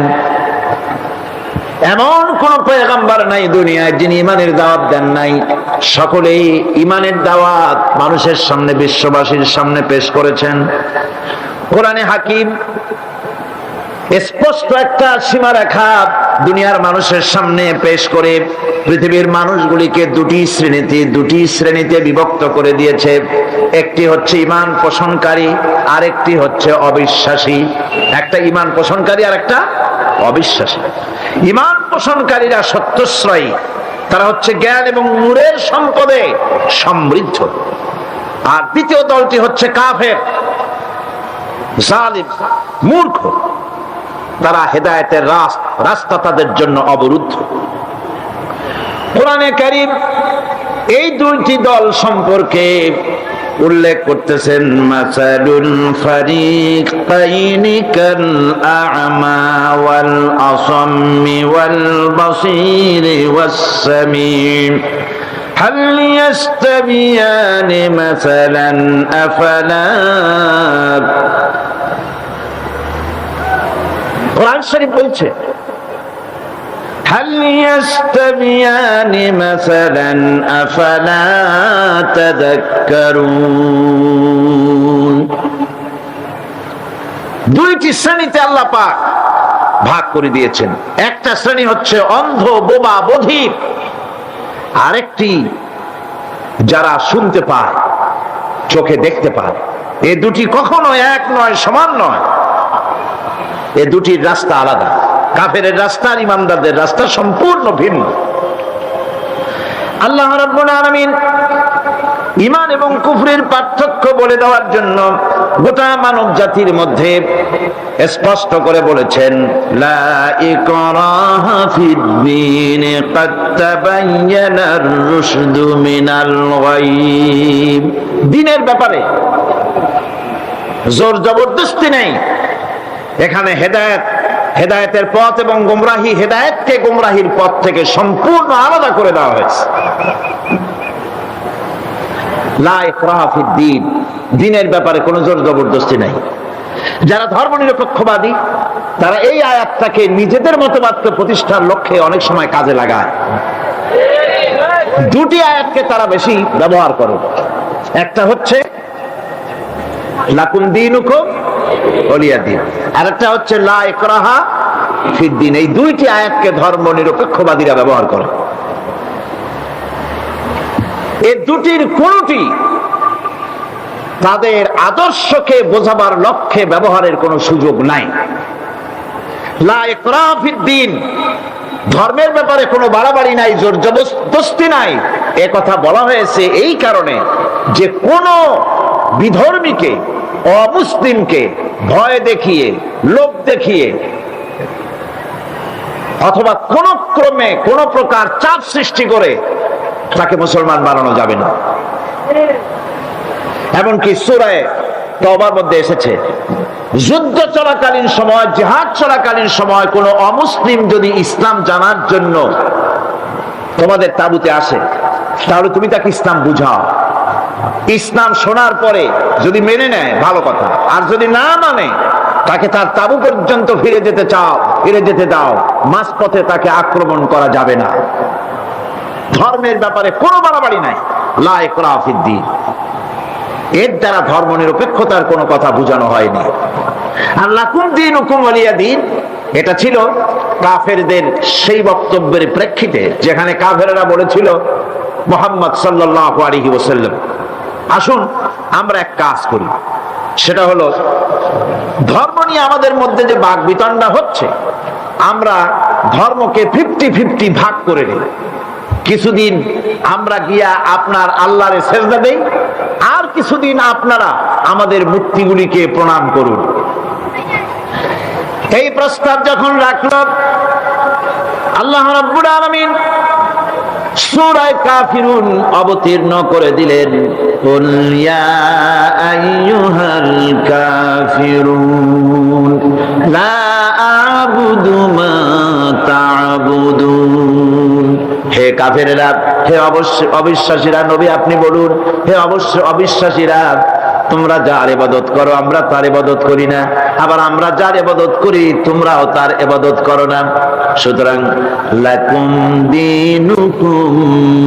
এমন কোন পয়গম্বর নাই দুনিয়ায় যিনি ঈমানের দাওয়াত দেন নাই। সকলেই ঈমানের দাওয়াত মানুষের সামনে, বিশ্ববাসীর সামনে পেশ করেছেন। কোরআনে হাকিম স্পষ্ট একটা সীমারেখা দুনিয়ার মানুষের সামনে পেশ করে পৃথিবীর মানুষগুলিকে দুটি শ্রেণীতে বিভক্ত করে দিয়েছে। একটি হচ্ছে ঈমান পোষণকারী, আরেকটি হচ্ছে অবিশ্বাসী। একটা ঈমান পোষণকারী আর একটা অবিশ্বাসী। ঈমান পোষণকারীরা সত্যশ্রয়ী, তারা হচ্ছে জ্ঞান এবং নূরের সম্পদে সমৃদ্ধ। আর দ্বিতীয় দলটি হচ্ছে কাফের, জালিম, মূর্খ, তারা হেদায়েতের রাস্তা তাদের জন্য অবরুদ্ধ। কোরআনে কারীম এই দুইটি দল সম্পর্কে উল্লেখ করতেছেন, মাসালুল ফারিকাইনি কাল আ'মা ওয়াল আসাম্মি ওয়াল বাসীরি ওয়াস সামীম হাল ইয়াস্তাবিয়ানি মাসালান আফালা। কোরআন শরীফ বলছে হাল ইয়াস্তাবিয়ানি মাসালান আফালা তাযাক্কারুন। দুইটি শ্রেণীতে আল্লাহ পাক ভাগ করে দিয়েছেন। একটা শ্রেণী হচ্ছে অন্ধ, বোবা, বধির। আরেকটি যারা শুনতে পায়, চোখে দেখতে পায়। এই দুটি কখনো এক নয়, সমান নয়। এই দুটির রাস্তা আলাদা। কাফেরের রাস্তা আর ইমানদারদের রাস্তা সম্পূর্ণ ভিন্ন। আল্লাহ রাব্বুল আলামিন ঈমান এবং কুফরের পার্থক্য বলে দেওয়ার জন্য গোটা মানব জাতির মধ্যে স্পষ্ট করে বলেছেন, লা ইকরাহা ফিদ-দীন ক্বাদ তাবায়্যানার রুশদু মিনাল গায়্। দ্বীনের ব্যাপারে জোর জবরদস্তি নেই। এখানে হেদায়েতের পথ এবং গোমরাহি, হেদায়েতকে গোমরাহির পথ থেকে সম্পূর্ণ আলাদা করে দেওয়া হয়েছে। লা ইকরাহা ফিদ-দীন, দ্বীনের ব্যাপারে কোনো জোর জবরদস্তি নাই। যারা ধর্মনিরপেক্ষবাদী তারা এই আয়াতটাকে নিজেদের মতবাদকে প্রতিষ্ঠার লক্ষ্যে অনেক সময় কাজে লাগায়। দুটি আয়াতকে তারা বেশি ব্যবহার করে। একটা হচ্ছে লাকুম দীনুকুম ওয়ালিয়া দীন, আর একটা হচ্ছে লা ইকরাহা ফিদ-দীন। এই দুইটি আয়াতকে ধর্মনিরপেক্ষবাদীরা ব্যবহার করে। এই দুটির কোনটি তাদের আদর্শকে বোঝাবার লক্ষ্যে ব্যবহারের কোনো সুযোগ নাই। লা ইকরাহা ফিদ-দীন, ধর্মের ব্যাপারে কোনো বাড়াবাড়ি নাই, জোর জবরদস্তি নাই। এ কথা বলা হয়েছে এই কারণে যে কোন বিধর্মীকে, অমুসলিমকে ভয় দেখিয়ে, লোভ দেখিয়ে অথবা কোন ক্রমে কোন প্রকার চাপ সৃষ্টি করে তাকে মুসলমান বানানো যাবে না। এমনকি সূরা তওবার মধ্যে এসেছে, যুদ্ধ চলাকালীন সময়, জিহাদ চলাকালীন সময় কোন অমুসলিম যদি ইসলাম জানার জন্য তোমাদের তাঁবুতে আসে, তাহলে তুমি তাকে ইসলাম বুঝাও। ইসলাম শোনার পরে যদি মেনে নেয় ভালো কথা, আর যদি না মানে তাকে তার তাঁবু পর্যন্ত ফিরে যেতে দাও। মাঝপথে তাকে আক্রমণ করা যাবে না। ধর্মের ব্যাপারে কোনো বাড়াবাড়ি নাই। লা ইকরাহা ফিদ-দীন, এর দ্বারা ধর্মনিরপেক্ষতার কোনো কথা বোঝানো হয়নি। আর লাকুম দীনুকুম ওয়ালিয়া দীন, এটা ছিল কাফেরদের সেই বক্তব্যের প্রেক্ষিতে যেখানে কাফেররা বলেছিল মুহাম্মদ সাল্লাল্লাহু আলাইহি ওয়াসাল্লাম, আসুন আমরা এক কাজ করি, সেটা হলো ধর্ম নিয়ে আমাদের মধ্যে যে বাকবিতণ্ডা হচ্ছে, আমরা ধর্মকে 50-50 ভাগ করে নিই। কিছুদিন আমরা গিয়া আপনার আল্লাহরে সেজদা দেই, আর কিছুদিন আপনারা আমাদের মূর্তিগুলিকে প্রণাম করুন। এই প্রস্তাব যখন রাখল, আল্লাহ রাব্বুল আলামিন সূরা কাফিরুন অবতীর্ণ করে দিলেন, কুল ইয়া আইয়ুহাল কাফিরুন লা আ'বুদু মা তা'বুদুন। হে কাফেরেরা, হে অবিশ্বাসীরা, নবী আপনি বলুন, হে অবিশ্বাসীরা, তোমরা যার ইবাদত করো আমরা তার ইবাদত করি না, আবার আমরা যার ইবাদত করি তোমরাও তার ইবাদত করো না। সুতরাং লাকুম দীনুকুম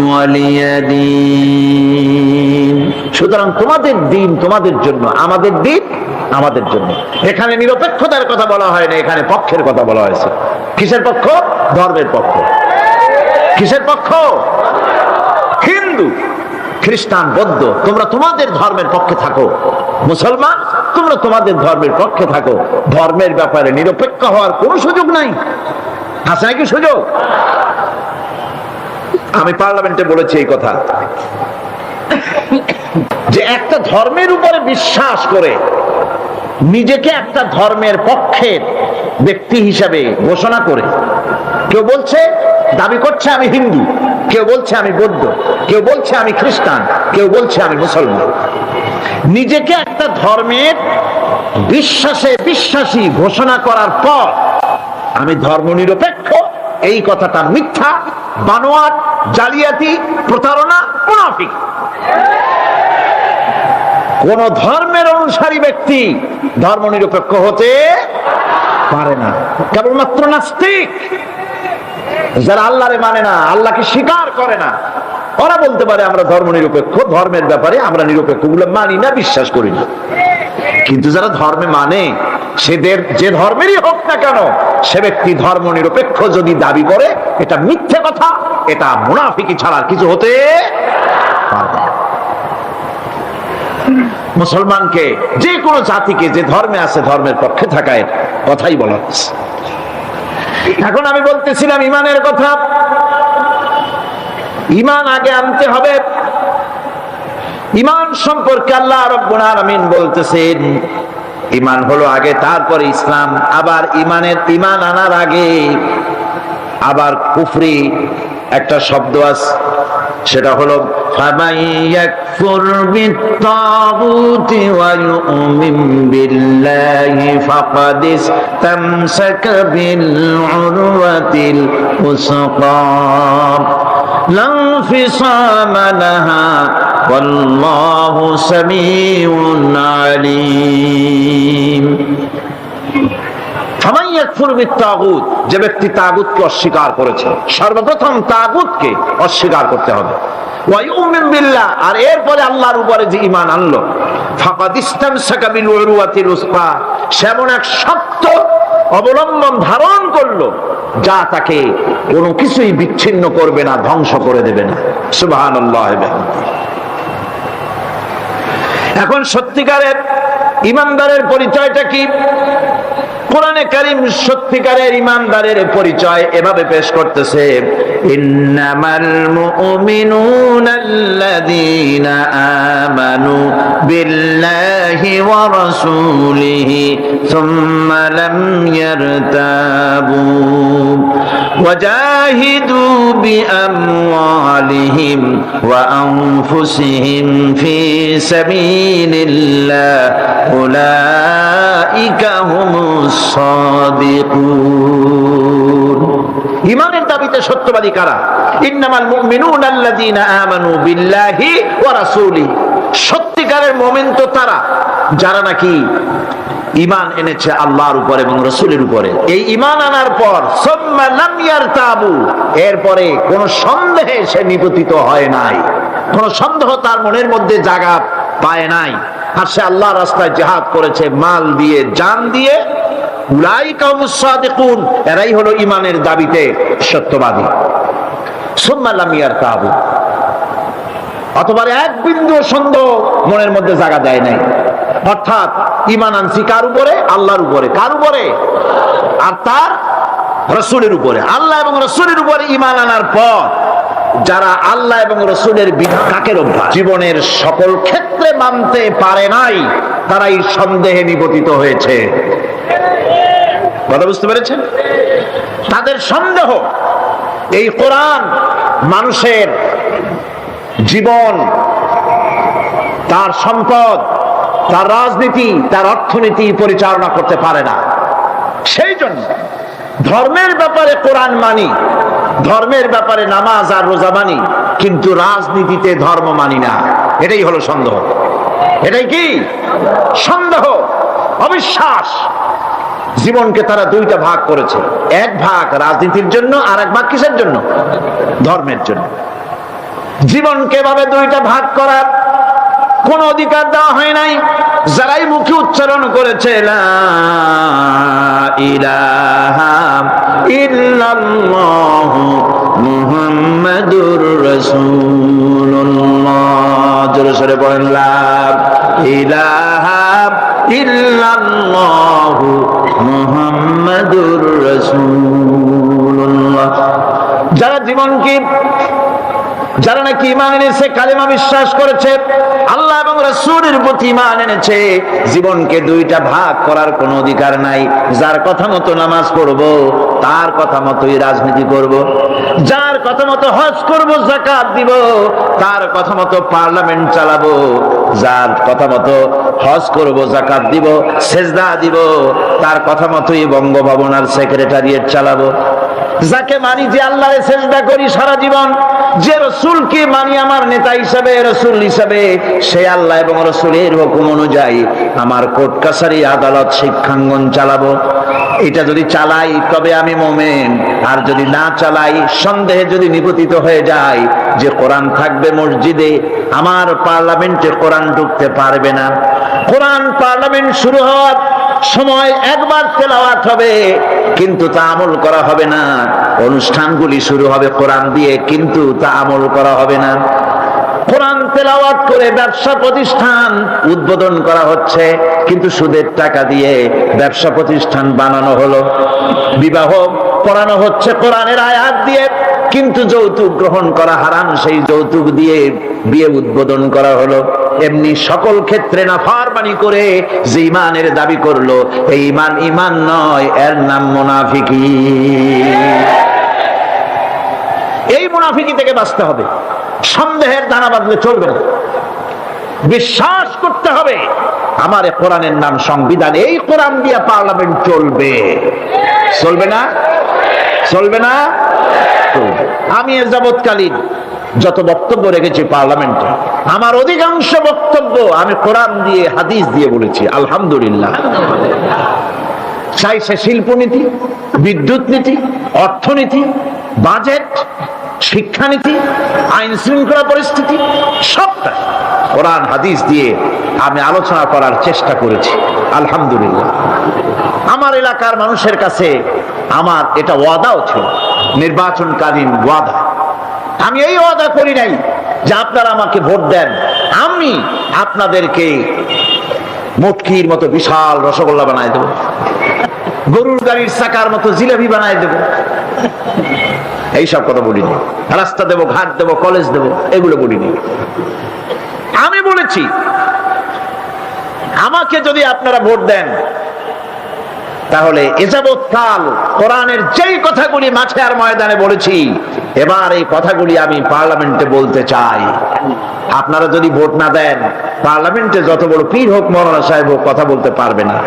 ওয়ালিয়া দীন, সুতরাং তোমাদের দিন তোমাদের জন্য, আমাদের দিন আমাদের জন্য। এখানে নিরপেক্ষতার কথা বলা হয় না, এখানে পক্ষের কথা বলা হয়েছে। কিসের পক্ষ? ধর্মের পক্ষ। কিসের পক্ষ? হিন্দু, খ্রিস্টান, বৌদ্ধ, তোমরা তোমাদের ধর্মের পক্ষে থাকো। মুসলমান, তোমরা তোমাদের ধর্মের পক্ষে থাকো। ধর্মের ব্যাপারে নিরপেক্ষ হওয়ার কোনো সুযোগ নাই। আছে নাকি সুযোগ? আমি পার্লামেন্টে বলেছি এই কথা, যে একটা ধর্মের উপরে বিশ্বাস করে নিজেকে একটা ধর্মের পক্ষের ব্যক্তি হিসাবে ঘোষণা করে, কেউ বলছে দাবি করছে আমি হিন্দু, কেউ বলছে আমি বৌদ্ধ, কেউ বলছে আমি খ্রিস্টান, কেউ বলছে আমি মুসলমান। নিজেকে একটা ধর্মের বিশ্বাসী ঘোষণা করার পর আমি ধর্মনিরপেক্ষ, এই কথাটা মিথ্যা, বানোয়াট, জালিয়াতি, প্রতারণা, মুনাফিক। কোন ধর্মের অনুসারী ব্যক্তি ধর্মনিরপেক্ষ হতে পারে না। কেবলমাত্র নাস্তিক, যারা আল্লাহরে মানে না, আল্লাহকে স্বীকার করে না, ওরা বলতে পারে আমরা ধর্মনিরপেক্ষ, ধর্মের ব্যাপারে আমরা নিরপেক্ষ, গুলো মানি না, বিশ্বাস করি না। কিন্তু যারা ধর্মে মানে, সেদের যে ধর্মেরই হোক না কেন, সে ব্যক্তি ধর্মনিরপেক্ষ যদি দাবি করে, এটা মিথ্যে কথা, এটা মুনাফিকি ছাড়া কিছু হতে পারে না। মুসলমানকে, যে কোনো জাতিকে যে ধর্মে আছে ধর্মের পক্ষে থাকার কথাই বলা হচ্ছে। এখন আমি বলতেছিলাম ইমানের কথা। ইমান আগে আনতে হবে। ইমান সম্পর্কে আল্লাহ রাব্বুল আলামিন বলতেছেন ইমান হলো আগে, তারপরে ইসলাম। আবার ইমান আনার আগে আবার কুফরি একটা শব্দ আছে, সেটা হলো ফামান ইয়াকফুর বিত-তাগুতি ওয়া ইউমিন বিল্লাহি ফাকাদ ইসতামসাকা বিল উরওয়াতিল উসকা লা ইনফিসামা লাহা ওয়াল্লাহু সামিউন আলীম। যে ব্যক্তি তাগুতকে অস্বীকার করেছে, সর্বপ্রথম তাগুতকে অস্বীকার করতে হবে। আর এরপরে আল্লাহর উপরে যে ঈমান আনলো, ফাকাদ ইসতামসাকা বিল উরওয়াতিল উসকা, সেমন এক শক্ত অবলম্বন ধারণ করলো যা তাকে কোনো কিছুই বিচ্ছিন্ন করবে না, ধ্বংস করে দেবে না। সুবহানাল্লাহ। এখন সত্যিকারের ঈমানদারের পরিচয়টা কি? কোরআনে কারীম সত্যিকারের ঈমানদারের পরিচয় এভাবে পেশ করতেছে, ইন্নামাল মুমিনুনা আল্লাযীনা আমানু বিল্লাহি ওয়া রাসূলিহি সুম্মা লাম ইয়ারতাবু ওয়াজাহিদু বিআমওয়ালিহিম ওয়া আনফুসিহিম ফি সাবিলিল্লাহ উলাইকা হুমুস সাদিকুন। ঈমানের দাবিতে সত্যবাদী কারা? ইন্নামাল মুমিনুনা আল্লাযীনা আমানু বিল্লাহি ওয়া রাসূলিহি। সত্যিকারের মুমিন তো তারা যারা নাকি ঈমান এনেছে আল্লাহর উপর এবং রাসূলের উপরে। এই ঈমান আনার পর সুম্মা লাম ইয়ারতাবু, এরপরে কোন সন্দেহে সে নিপতিত হয় নাই, কোন সন্দেহ তার মনের মধ্যে জায়গা পায় নাই, আর সে আল্লাহর রাস্তায় জিহাদ করেছে মাল দিয়ে, জান দিয়ে। উলাইকা হুমুস সাদিকুন, এরাই হলো ঈমানের দাবিতে সত্যবাদী। সুম্মা লাম ইয়ারতাবু, অথবা এক বিন্দু সন্দেহ মনের মধ্যে জায়গা দেয় নাই। অর্থাৎ ঈমান আনছি কার উপরে? আল্লাহর উপরে। কার উপরে? আর তার রাসূলের উপরে। আল্লাহ এবং রাসূলের উপরে ঈমান আনার পর যারা আল্লাহ এবং রাসূলের বিধানের অভ্যাস জীবনের সকল ক্ষেত্রে মানতে পারে নাই, তারাই সন্দেহে নিপতিত হয়েছে। কথা বুঝতে পেরেছেন? তাদের সন্দেহ এই কোরআন মানুষের জীবন, তার সম্পদ, তার রাজনীতি, তার অর্থনীতি পরিচালনা করতে পারে না। সেই জন্য ধর্মের ব্যাপারে কোরআন মানি, ধর্মের ব্যাপারে নামাজ আর রোজা মানি, কিন্তু রাজনীতিতে ধর্ম মানি না। এটাই হলো সন্দেহ। এটাই কি? সন্দেহ, অবিশ্বাস। জীবনকে তারা দুইটা ভাগ করেছে, এক ভাগ রাজনীতির জন্য, আর এক ভাগ কিসের জন্য? ধর্মের জন্য। জীবনকে ভাবে দুইটা ভাগ করার কোন অধিকার দেওয়া হয় নাই। যারাই মুখে উচ্চারণ করেছে লা ইলাহা ইল্লাল্লাহু মুহাম্মাদুর রাসূলুল্লাহ, জোরে সরে বলেন লা ইলাহা ইল্লাল্লাহু মুহাম্মাদুর রাসূলুল্লাহ। যারা জীবনকে যারা নাকি ঈমান এনেছে, কালেমা বিশ্বাস করেছে, আল্লাহ এবং রাসূলের প্রতি ঈমান এনেছে, জীবনকে দুইটা ভাগ করার কোনো অধিকার নাই। যার কথা মতো নামাজ পড়ব, তার কথা মতোই রাজনীতি করব। যার কথা মতো হজ করব, যাকাত দিব, তার কথা মতো পার্লামেন্ট চালাবো। যার কথা মতো হজ করব, যাকাত দিব, সেজদা দিব, তার কথা মতোই বঙ্গভবন আর সেক্রেটারিয়েট চালাবো। যাকে মানি, যে আল্লাহরে সেজদা করি সারা জীবন, যে রাসূলকে মানি আমার নেতা হিসাবে, রাসূল হিসাবে, সে আল্লাহ এবং রাসূলের হুকুম অনুযায়ী আমার কোর্ট কাছারি, আদালত, শিক্ষাঙ্গন চালাবো। এটা যদি চালাই তবে আমি মুমিন, আর যদি না চালাই, সন্দেহে যদি নিপতিত হয়ে যায় যে কোরআন থাকবে মসজিদে, আমার পার্লামেন্টে কোরআন ঢুকতে পারবে না। কোরআন পার্লামেন্ট শুরু হওয়ার সময় একবার তেলাওয়াত হবে, কিন্তু তা আমল করা হবে না। অনুষ্ঠানগুলি শুরু হবে কোরআন দিয়ে, কিন্তু তা আমল করা হবে না। কোরআন তেলাওয়াত করে ব্যবসা প্রতিষ্ঠান উদ্বোধন করা হচ্ছে, কিন্তু সুদের টাকা দিয়ে ব্যবসা প্রতিষ্ঠান বানানো হলো। বিবাহ পড়ানো হচ্ছে কোরআনের আয়াত দিয়ে, কিন্তু যৌতুক গ্রহণ করা হারাম, সেই যৌতুক দিয়ে বিয়ে উদ্বোধন করা হলো। এমনি সকল ক্ষেত্রে নাফরমানি করে যে ঈমানের দাবি করলো, এই ঈমান ঈমান নয়, এর নাম মুনাফিকি। এই মুনাফিকি থেকে বাঁচতে হবে। সন্দেহের দানা বাঁধলে চলবে না, বিশ্বাস করতে হবে আমার কোরআনের নাম সংবিধান, এই কোরআন দিয়ে পার্লামেন্ট চলবে। চলবে না? চলবে না? আমি এ যাবৎকালীন যত বক্তব্য রেখেছি পার্লামেন্টে, আমার অধিকাংশ বক্তব্য আমি কোরআন দিয়ে, হাদিস দিয়ে বলেছি, আলহামদুলিল্লাহ। চাই সে শিল্পনীতি, বিদ্যুৎ নীতি, অর্থনীতি, বাজেট, শিক্ষানীতি, আইন শৃঙ্খলা পরিস্থিতি, সবটা কোরআন হাদিস দিয়ে আমি আলোচনা করার চেষ্টা করেছি, আলহামদুলিল্লাহ। আমার এলাকার মানুষের কাছে আমার এটা ওয়াদাও ছিল, নির্বাচনকালীন ওয়াদা। আমি এই ওয়াদা করি নাই যে আপনারা আমাকে ভোট দেন, আমি আপনাদেরকে মটকির মতো বিশাল রসগোল্লা বানায় দেব, গরুর গাড়ির চাকার মতো জিলাপি বানায় দেব, এইসব কথা বলিনি। রাস্তা দেব, ঘাট দেব, কলেজ দেব, এগুলো বলিনি। আমি বলেছি আমাকে যদি আপনারা ভোট দেন, তাহলে এযাবৎকাল কোরআনের যেই কথাগুলি মাঠে আর ময়দানে বলেছি, এবার এই কথাগুলি আমি পার্লামেন্টে বলতে চাই। আপনারা যদি ভোট না দেন, পার্লামেন্টে যত বড় পীর হোক, মৌলানা সাহেব হোক, কথা বলতে পারবে না।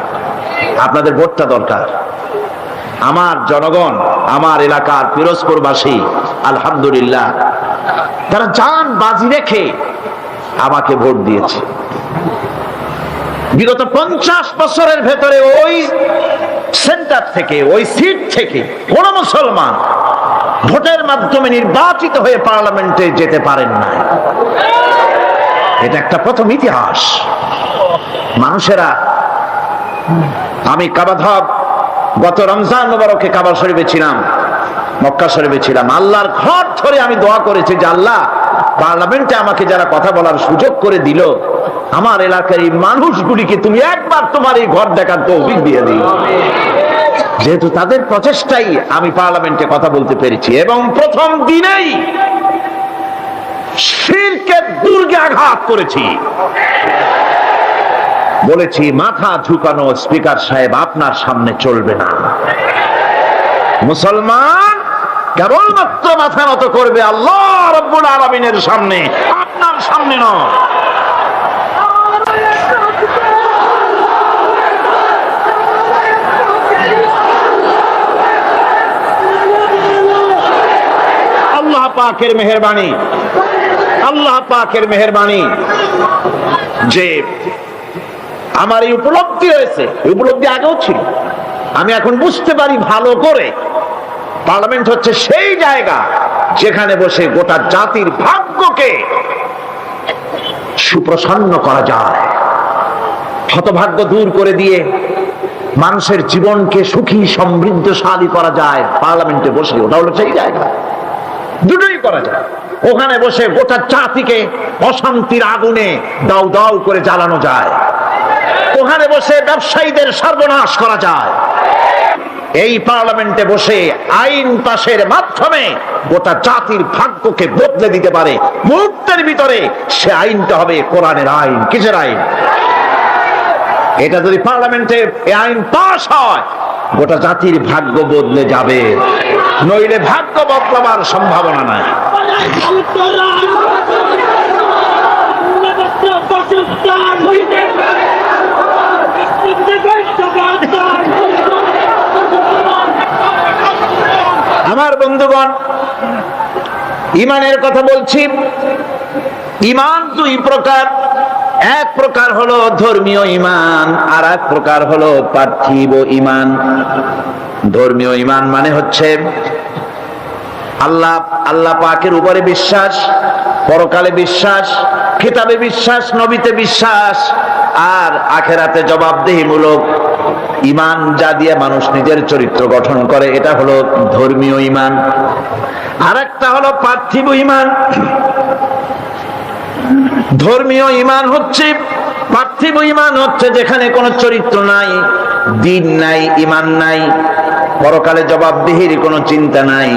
আপনাদের ভোটটা দরকার। আমার জনগণ, আমার এলাকার পিরোজপুরবাসী, আলহামদুলিল্লাহ, তারা জান বাজি রেখে আমাকে ভোট দিয়েছে। বিগত 50 বছরের ভেতরে ওই সেন্টার থেকে, ওই সিট থেকে কোন মুসলমান ভোটের মাধ্যমে নির্বাচিত হয়ে পার্লামেন্টে যেতে পারেন না। এটা একটা প্রথম ইতিহাস। মানুষেরা, আমি কাবাধাব গত রমজান মুবারকে কাবা শরীফে ছিলাম, মক্কা শরীফে ছিলাম, আল্লাহর ঘর ধরে আমি দোয়া করেছি যে আল্লাহ, পার্লামেন্টে আমাকে যারা কথা বলার সুযোগ করে দিল, আমার এলাকার এই মানুষগুলিকে তুমি একবার তোমার এই ঘর দেখার তৌফিক দিয়ে দিও। যেহেতু তাদের প্রচেষ্টাই আমি পার্লামেন্টে কথা বলতে পেরেছি, এবং প্রথম দিনেই শিরকের দুর্গে আঘাত করেছি। বলেছি, মাথা ঝুঁকানো স্পিকার সাহেব আপনার সামনে চলবে না। মুসলমান কেবলমাত্র মাথা নত করবে আল্লাহ রাব্বুল আলামিনের সামনে, আপনার সামনে নয়। আল্লাহ পাকের মেহেরবানি, আল্লাহ পাকের মেহেরবানি যে আমার এই উপলব্ধি হয়েছে, এই উপলব্ধি আগেও ছিল। আমি এখন বুঝতে পারি ভালো করে, পার্লামেন্ট হচ্ছে সেই জায়গা যেখানে বসে গোটা জাতির ভাগ্যকে সুপ্রসন্ন করা যায়, হতভাগ্য দূর করে দিয়ে মানুষের জীবনকে সুখী সমৃদ্ধশালী করা যায় পার্লামেন্টে বসে। ওটা হলো সেই জায়গা, দুটোই করা যায়। ওখানে বসে গোটা জাতিকে অশান্তির আগুনে দাউ দাউ করে জ্বালানো যায়, ওখানে বসে ব্যবসায়ীদের সর্বনাশ করা যায়। এই পার্লামেন্টে বসে আইন পাশের মাধ্যমে গোটা জাতির ভাগ্যকে বদলে দিতে পারে মুহূর্তের ভিতরে। সে আইনটা হবে কোরআনের আইন। কিসের আইন? এটা যদি পার্লামেন্টে এই আইন পাস হয়, গোটা জাতির ভাগ্য বদলে যাবে, নইলে ভাগ্য বদলাবার সম্ভাবনা নাই। আমার বন্ধুগণ, ঈমানের কথা বলছি। ঈমান দুই প্রকার। এক প্রকার হলো ধর্মীয় ঈমান, আর এক প্রকার হলো পার্থিব ঈমান। ধর্মীয় ঈমান মানে হচ্ছে আল্লাহ পাকের উপরে বিশ্বাস, পরকালে বিশ্বাস, কিতাবে বিশ্বাস, নবীতে বিশ্বাস, আর আখেরাতে জবাবদিহিমূলক ঈমান, যা দিয়ে মানুষ নিজের চরিত্র গঠন করে, এটা হলো ধর্মীয় ঈমান। আর একটা হলো পার্থিব ঈমান। ধর্মীয় ঈমান হচ্ছে, পার্থিব ঈমান হচ্ছে যেখানে কোনো চরিত্র নাই, দিন নাই, ঈমান নাই, পরকালে জবাবদিহির কোনো চিন্তা নাই,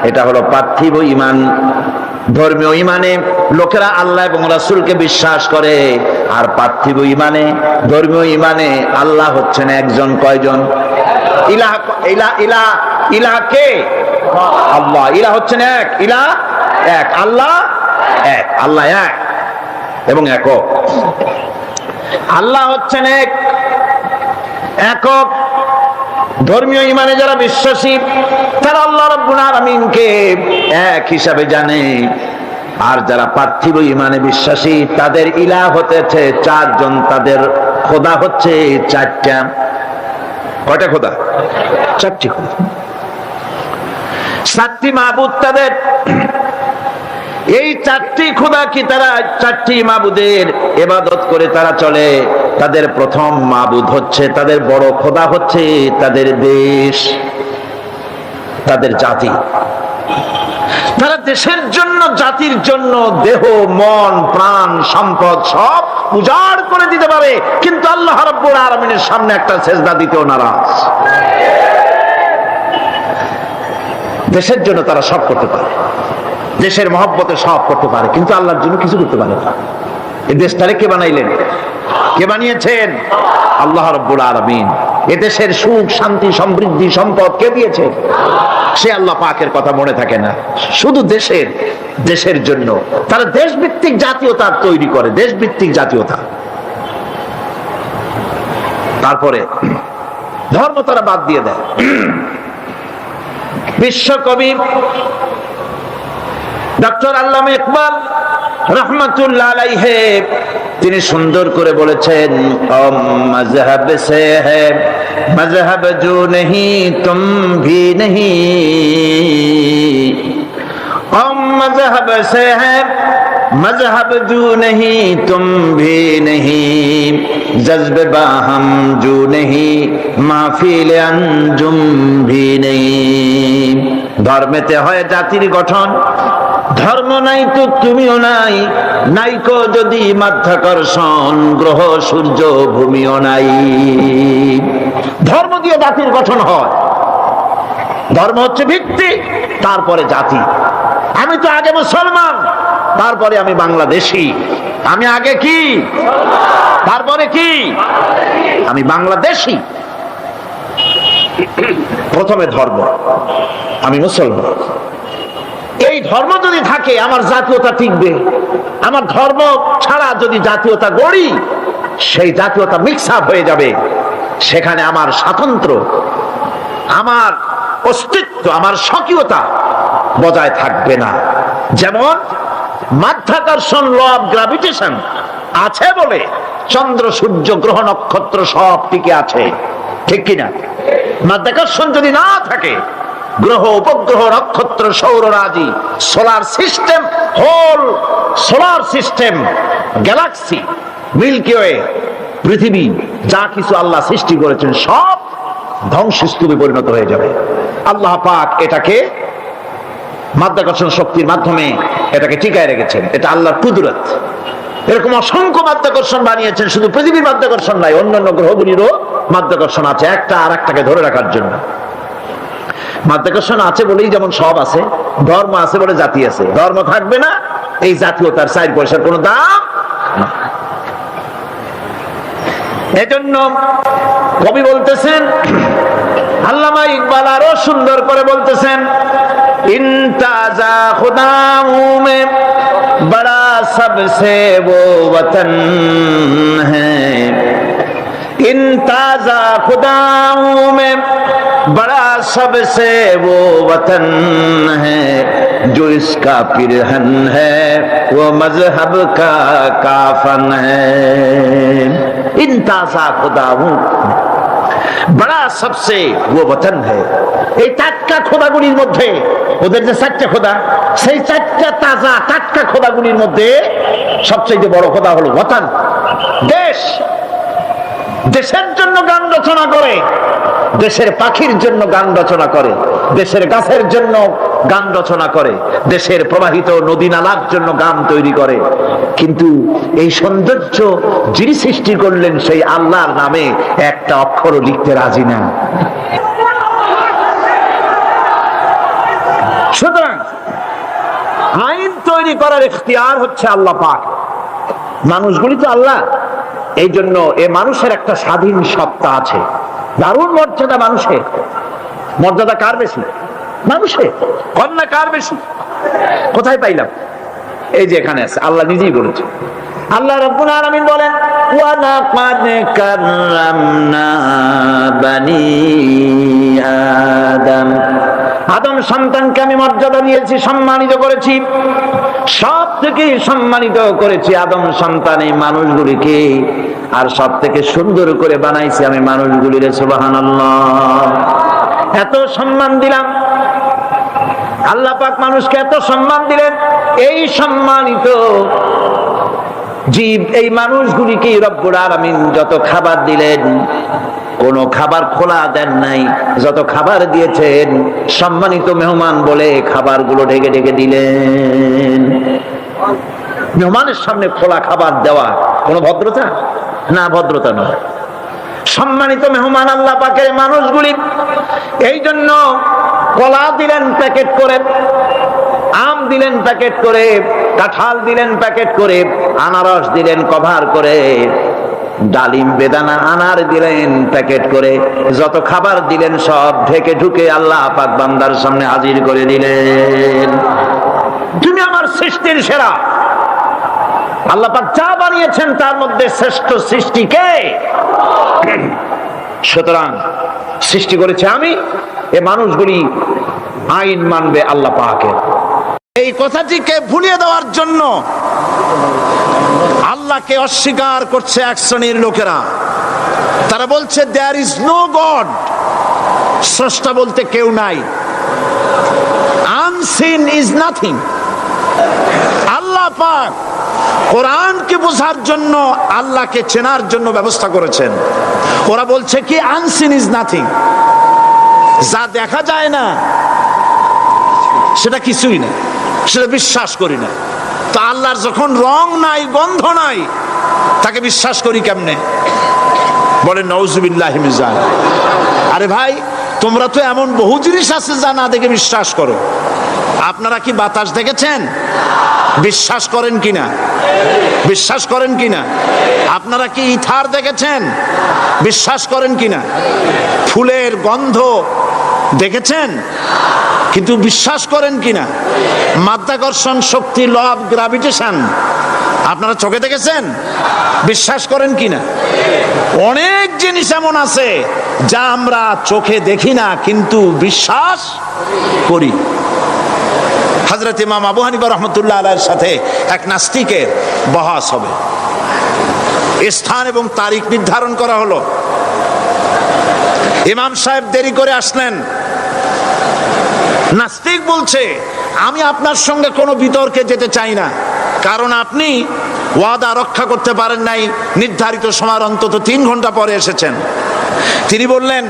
এটা হলো পার্থিব ঈমান। ধর্মীয় ঈমানে লোকেরা আল্লাহ এবং রাসূলকে বিশ্বাস করে, আর পার্থিব ঈমানে, ধর্মীয় ঈমানে আল্লাহ হচ্ছেন একজন। কয়জন? ইলাহ, ইলাহ, ইলাহ, ইলাহ কে? আল্লাহ। ইলাহ হচ্ছেন এক, ইলাহ এক, আল্লাহ এক। আল্লাহ এক এবং একক। আল্লাহ হচ্ছেন এক, একক। ধর্মীয় ঈমানে যারা বিশ্বাসী, তারা আল্লাহ রাব্বুল আলামিনকে এক হিসাবে জানে। আর যারা পার্থিব ঈমানে বিশ্বাসী, তাদের ইলাহ হতেছে চারজন, তাদের খোদা হচ্ছে চারটা। কয়টা খোদা? চারটি খোদা, চারটি মাবুদ তাদের। এই চারটি খোদা কি, তারা চারটি মাবুদের ইবাদত করে তারা চলে। তাদের প্রথম মাবুদ হচ্ছে, তাদের বড় খোদা হচ্ছে তাদের দেশ, তাদের জাতি। তারা দেশের জন্য, জাতির জন্য দেহ, মন, প্রাণ, সম্পদ সব উজাড় করে দিতে পারে, কিন্তু আল্লাহ রাব্বুল আলামিনের সামনে একটা সেজদা দিতেও নারাজ। দেশের জন্য তারা সব করতে পারে, দেশের মহব্বতে সব করতে পারে, কিন্তু আল্লাহর জন্য কিছু করতে পারে না। এই দেশটারে কে বানাইলেন? কে বানিয়েছেন? আল্লাহ রাব্বুল আলামিন। এ দেশের সুখ, শান্তি, সমৃদ্ধি, সম্পদ কে দিয়েছে? সে আল্লাহ পাকের কথা মনে থাকে না, শুধু দেশের জন্য তারা দেশভিত্তিক জাতীয়তা তৈরি করে, দেশভিত্তিক জাতীয়তা। তারপরে ধর্ম তারা বাদ দিয়ে দেয়। বিশ্বকবি ডক্টর আল্লামা ইকবাল রহমাতুল্লাহ আলাইহি তিনি সুন্দর করে বলেছেন, মজহব সে হ্যায় মজহব জো নহি তুম ভি নহি, মজহব সে হ্যায় मजहब जू नहीं तुम भी नहीं, जज्ब बाहम जू नहीं মাহফিল আঞ্জুম भी नहीं। ধর্মেতে হয় জাতির গঠন, ধর্ম নাই তো তুমিও নাই, নাইকো যদি মাধ্যাকর্ষণ, গ্রহ সূর্য ভূমিও নাই। ধর্ম দিয়ে জাতির গঠন হয়, ধর্ম হচ্ছে ভিত্তি, তারপরে জাতি। আমি তো আগে মুসলমান, তারপরে আমি বাংলাদেশি। আমি আগে কি, তারপরে কি? আমি বাংলাদেশি। প্রথমে ধর্ম, আমি মুসলমান। এই ধর্ম যদি থাকে আমার জাতীয়তা টিকবে। আমার ধর্ম ছাড়া যদি জাতীয়তা গড়ি, সেই জাতীয়তা মিক্স আপ হয়ে যাবে। সেখানে আমার স্বাতন্ত্র্য, আমার অস্তিত্ব, আমার স্বকীয়তা বজায় থাকবে না। যেমন মাধ্যাকর্ষণ, ল অফ গ্রাভিটেশন আছে বলে চন্দ্র, সূর্য, গ্রহ, নক্ষত্র সব টিকে আছে, ঠিক কিনা? মাধ্যাকর্ষণ যদি না থাকে, গ্রহ, উপগ্রহ, নক্ষত্র, সৌররাজি, solar system, whole solar system, galaxy, milky way, পৃথিবী, যা কিছু আল্লাহ সৃষ্টি করেছেন সব ধ্বংসস্তূপে পরিণত হয়ে যাবে। আল্লাহ পাক এটাকে মাধ্যাকর্ষণ শক্তির মাধ্যমে এটাকে টিকায় রেখেছেন। এটা আল্লাহর কুদরত। এরকম অসংখ্য মাধ্যাকর্ষণ বানিয়েছেন, শুধু পৃথিবীর মাধ্যাকর্ষণ নাই, অন্যান্য গ্রহগুলিরও মাধ্যাকর্ষণ আছে, একটা আর একটাকে ধরে রাখার জন্য। মাধ্যাকর্ষণ আছে বলেই যেমন সব আছে, ধর্ম আছে বলে জাতি আছে। ধর্ম থাকবে না, এই জাতীয়তার 4 পয়সার কোনো দাম না। এজন্য কবি বলতেছেন, আল্লামা ইকবাল আরো সুন্দর করে বলতেছেন, ইনতাজা খুদাউ মে বড়া সবসে वो वतन है, ইনতাজা খুদাউ মে बड़ा सबसे वो वतन है, जो इसका पिरहन है वो मजहब का काफन है। इंताजा खुदा हूं बड़ा सबसे वो वतन है। এই টাটকা খোদাগুলির মধ্যে, ওদের যে 4টা খোদা, সেই 4টা তাজা টাটকা খোদাগুলির মধ্যে সবচেয়ে বড় খোদা হলো ওয়াতান, দেশ। দেশের জন্য গান রচনা করে, দেশের পাখির জন্য গান রচনা করে, দেশের গাছের জন্য গান রচনা করে, দেশের প্রবাহিত নদী নালার জন্য গান তৈরি করে। কিন্তু এই সৌন্দর্য যিনি সৃষ্টি করলেন সেই আল্লাহর নামে একটা অক্ষরও লিখতে রাজি না। সুতরাং আইন তৈরি করার ইখতিয়ার হচ্ছে আল্লাহ পাক, মানুষগুলি তো আল্লাহ। এই জন্য এ মানুষের একটা স্বাধীন সত্তা আছে, দারুণ মর্যাদা মানুষের। মর্যাদা কার বেশি? মানুষের। কন্যা কার বেশি? কোথায় পাইলাম? এই যে এখানে আছে, আল্লাহ নিজেই বলেছে। আল্লাহ রাব্বুল আলামিন বলেন, ওয়া লাকাদ কাররামনা বানি আদম, আদম সন্তানকে আমি মর্যাদা দিয়েছি, সম্মানিত করেছি, সব থেকে সম্মানিত করেছি আদম সন্তান এই মানুষগুলিকে, আর সব থেকে সুন্দর করে বানাইছি আমি মানুষগুলির। সুবহানাল্লাহ। এত সম্মান দিলাম আল্লাহ পাক, মানুষকে এত সম্মান দিলেন। এই সম্মানিত জীব, এই মানুষগুলিকে রব্বুল আলামিন যত খাবার দিলেন, কোন খাবার খোলা দেন নাই। যত খাবার দিয়েছেন সম্মানিত মেহমান বলে খাবারগুলো ঢেকে ঢেকে দিলেন। মেহমানের সামনে খোলা খাবার দেওয়া কোন ভদ্রতা? না, ভদ্রতা নয়। সম্মানিত মেহমান আল্লাহ পাকের মানুষগুলি। এই জন্য কলা দিলেন প্যাকেট করে, আম দিলেন প্যাকেট করে, কাঁঠাল দিলেন প্যাকেট করে, আনারস দিলেন কভার করে, ডালিম বেদানা আনার দিলেন প্যাকেট করে। যত খাবার দিলেন সব ঢেকে ঢুকে আল্লাহ পাক বান্দার সামনে হাজির করে দিলেন। তুমি আমার সৃষ্টির সেরা। আল্লাহ পাক যা বানিয়েছেন তার মধ্যে শ্রেষ্ঠ সৃষ্টি কে? সুতরাং সৃষ্টি করেছে আমি, এ মানুষগুলি আইন মানবে আল্লাহ পাকের। এই কথাটিকে ভুলিয়ে দেওয়ার জন্য আল্লাহকে অস্বীকার করছে এক শ্রেণীর লোকেরা। তারা বলছে দেয়ার ইজ নো গড, স্রষ্টা বলতে কেউ নাই। Unseen is nothing. আল্লাহ পাক কোরআনকে বোঝার জন্য, আল্লাহকে চেনার জন্য ব্যবস্থা করেছেন। ওরা বলছে কি আনসিন ইজ নাথিং, যা দেখা যায় না সেটা কিছুই না, সেটা বিশ্বাস করি না। তো আল্লাহর যখন রং নাই, গন্ধ নাই, তাকে বিশ্বাস করি কেমনে? বলে নাউজুবিল্লাহি মিন যালিক। আরে ভাই, তোমরা তো এমন বহু জিনিস আছে যা না দেখে বিশ্বাস করো। আপনারা কি বাতাস দেখেছেন? বিশ্বাস করেন কিনা? বিশ্বাস করেন কিনা? আপনারা কি ইথার দেখেছেন? বিশ্বাস করেন কিনা? ফুলের গন্ধ দেখেছেন কিন্তু বিশ্বাস করেন কিনা? মাধ্যাকর্ষণ শক্তি, ল অফ গ্রাভিটেশন আপনারা চোখে দেখেছেন? বিশ্বাস করেন কিনা? অনেক জিনিস এমন আছে যা আমরা চোখে দেখি না কিন্তু বিশ্বাস করি। হযরত ইমাম আবু হানিফা রাহমাতুল্লাহ আলাইহির সাথে এক নাস্তিকের বহস হবে। স্থান এবং তারিখ নির্ধারণ করা হলো। ইমাম সাহেব দেরি করে আসলেন। নাস্তিক বলছে, আমি আপনার সঙ্গে কোনো বিতর্কে যেতে চাই না, কারণ আপনি ওয়াদা রক্ষা করতে পারেন নাই, নির্ধারিত সময়ের অন্তত 3 ঘন্টা পরে এসেছেন। তিনি বললেন,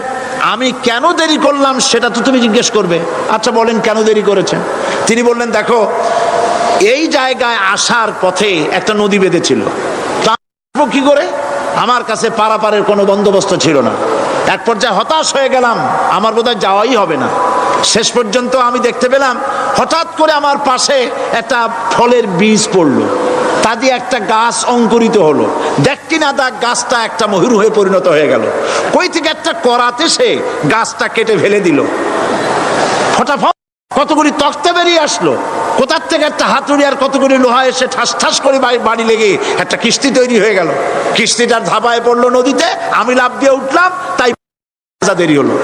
আমি কেন দেরি করলাম সেটা তো তুমি জিজ্ঞেস করবে। আচ্ছা বলেন কেন দেরি করেছেন? তিনি বললেন, দেখো এই জায়গায় আসার পথে একটা নদী বেঁধেছিল, তা কি করে? আমার কাছে পারাপারের কোনো বন্দোবস্ত ছিল না। এক পর্যায়ে হতাশ হয়ে গেলাম, আমার বোধহয় যাওয়াই হবে না। শেষ পর্যন্ত আমি দেখতে পেলাম হঠাৎ করে আমার পাশে একটা ফলের বীজ পড়লো, তা দিয়ে একটা গাছ অঙ্কুরিত হলো। দেখি না দেখ গাছটা একটা ময়ূর হয়ে পরিণত হয়ে গেল। কই থেকে একটা করাতে সে গাছটা কেটে ফেলে দিল। ফটাফট কতগুলি তক্তা বেরিয়ে আসলো, কোথার থেকে একটা হাতুড়ি আর কতগুলি লোহা এসে ঠাস ঠাস করে বাড়ি লেগে একটা কিস্তি তৈরি হয়ে গেল। কিস্তিটার ধাবায় পড়লো নদীতে, আমি লাফ দিয়ে উঠলাম, তাই দেরি হলো।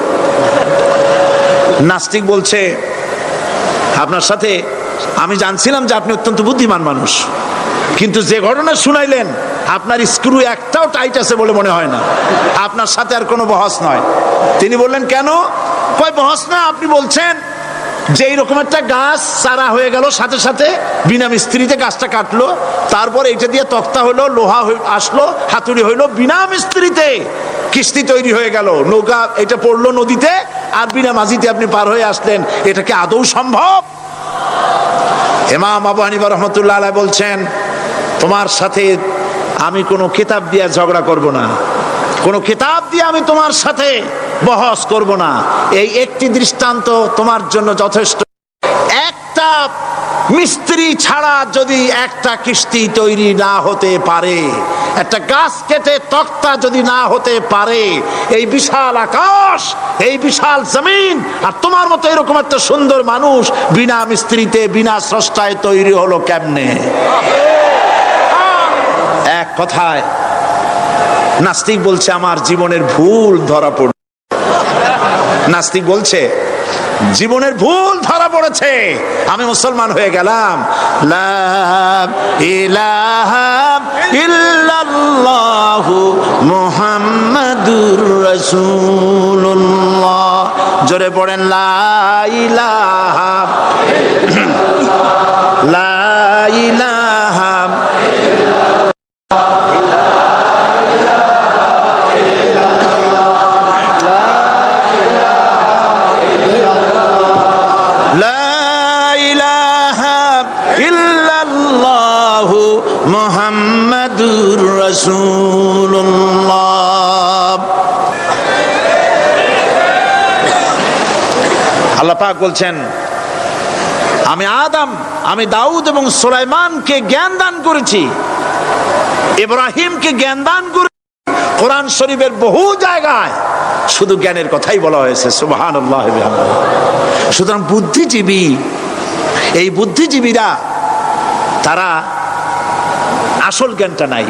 নাস্তিক বলছে, আপনার সাথে আমি জানছিলাম যে আপনি অত্যন্ত বুদ্ধিমান মানুষ, কিন্তু যে ঘটনা শুনাইলেন আপনার স্ক্রু একটাও টাইট আছে বলে মনে হয় না, আপনার সাথে আর কোনো বহস নয়। তিনি বললেন, কেন? কই বহস না, আপনি বলছেন যে এইরকম একটা গাছ চারা হয়ে গেল, সাথে সাথে বিনা মিস্ত্রিতে গাছটা কাটলো, তারপর এটা দিয়ে তক্তা হলো, লোহা আসলো, হাতুড়ি হইলো, বিনা মিস্ত্রিতে কিস্তি তৈরি হয়ে গেল, নৌকা এটা পড়লো নদীতে, আর বিনা মাঝিতে আপনি পার হয়ে আসলেন। এটা কি আদৌ সম্ভব? ইমাম আবু হানিফা রাহমাতুল্লাহ আলাইহি বলছেন, তোমার সাথে আমি কোনো কিতাব দিয়ে ঝগড়া করব না, কোনো কিতাব দিয়ে আমি তোমার সাথে বহস করব না। এই একটি দৃষ্টান্ত তোমার জন্য যথেষ্ট। একটা মিস্ত্রি ছাড়া যদি একটা কিস্তি তৈরি না হতে পারে, একটা গাছ কেটে তক্তা যদি না হতে পারে, এই বিশাল আকাশ, এই বিশাল জমিন, আর তোমার মতো এরকম একটা সুন্দর মানুষ বিনা মিস্ত্রিতে বিনা স্রষ্টায় তৈরি হলো কেমনে? এক কথায় নাস্তিক বলছে আমার জীবনের ভুল ধরা পড়ল। নাস্তিক বলছে জীবনের ভুল ধরা পড়েছে, আমি মুসলমান হয়ে গেলাম। লা ইলাহা ইল্লাল্লাহু মুহাম্মাদুর রাসূলুল্লাহ। জোরে পড়েন, লা ইলাহা লা ইলাহা মুহাম্মাদুর রাসূলুল্লাহ। আল্লাহ পাক বলছেন, আমি আদম, আমি দাউদ এবং সুলাইমানকে জ্ঞান দান করেছি, ইব্রাহিমকে জ্ঞান দান করেছি। কোরআন শরীফের বহু জায়গায় শুধু জ্ঞানের কথাই বলা হয়েছে। সুবহানাল্লাহ। সুতরাং বুদ্ধিজীবী, এই বুদ্ধিজীবীরা তারা আসল জ্ঞানটা নাই।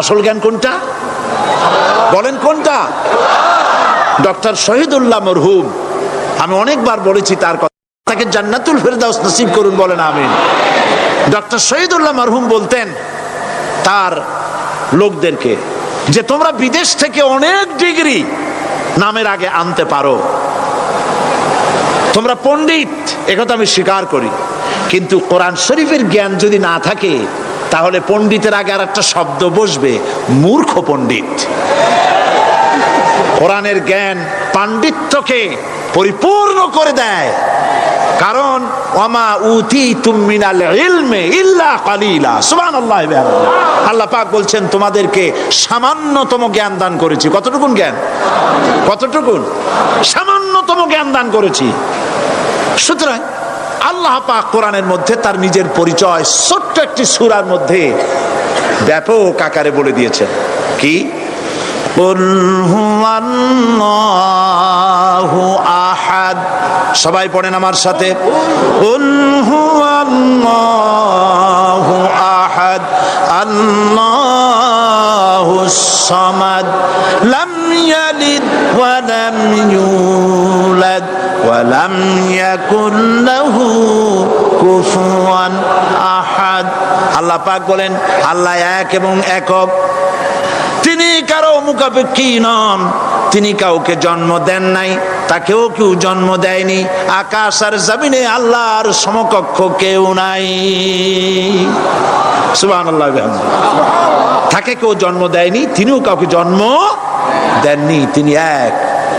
আসল জ্ঞান কোনটা বলেন? কোনটা? ডক্টর শহীদুল্লাহ মরহুম, আমি অনেকবার বলেছি তার কথা, তাকে জান্নাতুল ফেরদাউস নসিব করুন, বলেন আমিন। ডক্টর শহীদুল্লাহ মরহুম বলতেন তার লোকদেরকে যে তোমরা বিদেশ থেকে অনেক ডিগ্রি নামের আগে আনতে পারো, তোমরা পণ্ডিত, একথা আমি স্বীকার করি, কিন্তু কোরআন শরীফের জ্ঞান যদি না থাকে তাহলে পণ্ডিতের আগে আর একটা শব্দ বসবে, মূর্খ পণ্ডিত। কোরআনের জ্ঞান পাণ্ডিত্যকে পরিপূর্ণ করে দেয়, কারণ ওয়ামা উতীতুম মিনাল ইলমি ইল্লা কালিলা। সুবহানাল্লাহ। আল্লাহ পাক বলছেন তোমাদেরকে সামান্যতম জ্ঞান দান করেছি। কতটুকুন জ্ঞান? কতটুকুন? সামান্যতম জ্ঞান দান করেছি। সুতরাং আল্লাহ পাক কোরআনের মধ্যে তার নিজের পরিচয় ছোট্ট একটি সূরার মধ্যে ব্যাপক আকারে বলে দিয়েছেন। কি? কুল হুয়াল্লাহু আহাদ। সবাই পড়েন আমার সাথে, কুল হুয়াল্লাহু আহাদ আল্লাহুস সামাদ লাম ইয়ালিদ ওয়া লাম ইউলাদ ওয়া লাম ইয়াকুল লাহু কুফুয়ান আহাদ। আল্লাহ পাক বলেন আল্লাহ এক এবং একক, তিনি কারো মুখাপেক্ষী নন, তিনি কাউকে জন্ম দেন নাই, তাকেও কেউ জন্ম দেয়নি। আকাশ আর জমিনে আল্লাহর সমকক্ষ কেউ নাই। সুবহানাল্লাহ। তাকে কেউ জন্ম দেয়নি, তিনিও কাউকে জন্ম দেননি। তিনি এক,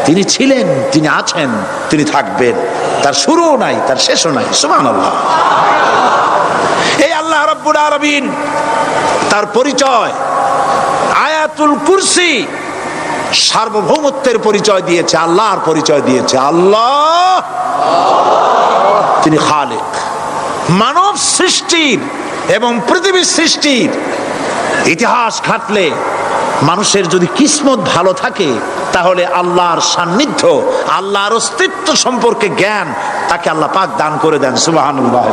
তিনি ছিলেন, তিনি আছেন, তিনি থাকবেন। তার শুরুও নাই, তার শেষও নাই। সুবহানাল্লাহ। এই আল্লাহ রাব্বুল আলামিন তার পরিচয় আয়াতুল কুরসি সার্বভৌমত্বের পরিচয় দিয়েছে, আল্লাহর পরিচয় দিয়েছে। আল্লাহ তিনি খালিক। মানব সৃষ্টির এবং পৃথিবীর সৃষ্টির ইতিহাস ঘাটলে মানুষের যদি কিসমত ভালো থাকে, তাহলে আল্লাহর সান্নিধ্য, আল্লাহর অস্তিত্ব সম্পর্কে জ্ঞান তাকে আল্লাহ পাক দান করে দেন। সুবহানাল্লাহ।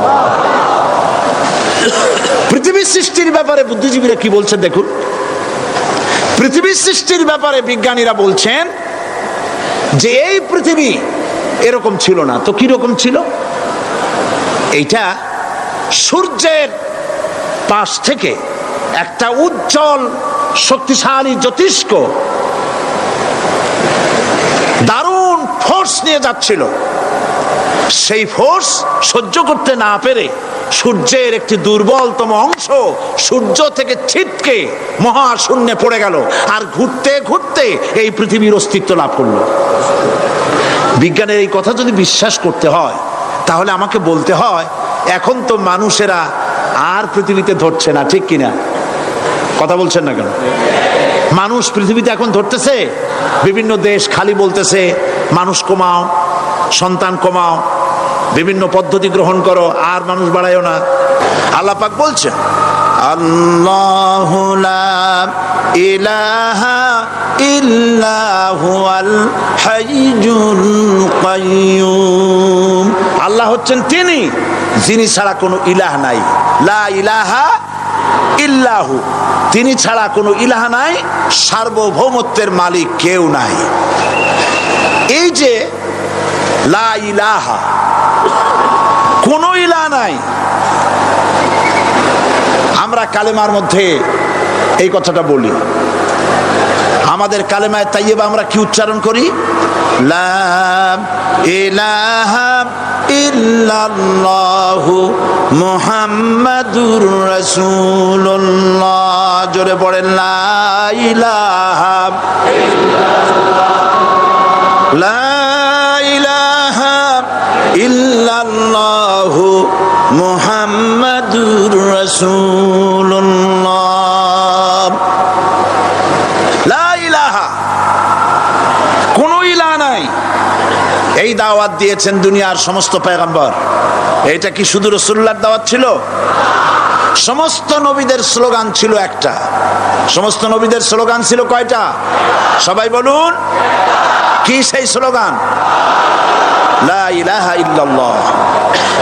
পৃথিবীর সৃষ্টির ব্যাপারে বুদ্ধিজীবীরা কি বলছেন দেখুন। পৃথিবীর সৃষ্টির ব্যাপারে বিজ্ঞানীরা বলছেন যে এই পৃথিবী এরকম ছিল না। তো কি রকম ছিল? এইটা সূর্যের পাশ থেকে একটা উজ্জ্বল শক্তিশালী জ্যোতিষ্ক দারুণ ফোর্স নিয়ে যাচ্ছিল। সেই ফোর্স সহ্য করতে না পেরে সূর্যের একটি দুর্বলতম অংশ সূর্য থেকে ছিটকে মহাশূন্যে পড়ে গেল, আর ঘুরতে ঘুরতে এই পৃথিবীর অস্তিত্ব লাভ করলো। বিজ্ঞানের এই কথা যদি বিশ্বাস করতে হয়, তাহলে আমাকে বলতে হয় এখন তো মানুষেরা আর পৃথিবীতে ধরছে না, ঠিক কিনা? কথা বলছেন না কেন? মানুষ পৃথিবীতে এখন ধরতেছে। বিভিন্ন দেশ খালি বলতেছে মানুষ কমাও, সন্তান কমাও, বিভিন্ন পদ্ধতি গ্রহণ করো, আর মানুষ বাড়ায়ও না। আল্লাহ পাক বলছেন আল্লাহু লা ইলাহা ইল্লা হুয়াল হাইয়ুল কাইয়্যুম। আল্লাহ হচ্ছেন তিনি যিনি ছাড়া কোনো ইলাহ নাই। লা ইলাহা ইল্লাহু, তিনি ছাড়া কোনো ইলাহ নাই, সার্বভৌমত্বের মালিক কেউ নাই। এই যে লা ইলাহা, কোনো ইলাহ নাই, আমরা কালেমার মধ্যে এই কথাটা বলি। আমাদের কালেমায়ে তাইয়্যিবা আমরা কি উচ্চারণ করি? লা ইলাহা ইল্লাল্লাহু মুহাম্মাদুর রাসূলুল্লাহ। জোরে পড়েন লা ইলাহা লা ইলাহা ইল্লাল্লাহু মুহাম্মাদুর রাসূলুল্লাহ। লা ইলাহা, কোনো ইলাহ নাই। এই দাওয়াত দিয়েছেন দুনিয়ার সমস্ত পয়গম্বর। এটা কি শুধু রাসূলুল্লাহর দাওয়াত ছিল? সমস্ত নবীদের স্লোগান ছিল একটা। সমস্ত নবীদের স্লোগান ছিল কয়টা? সবাই বলুন, কি সেই স্লোগান? লা ইলাহা ইল্লাল্লাহ।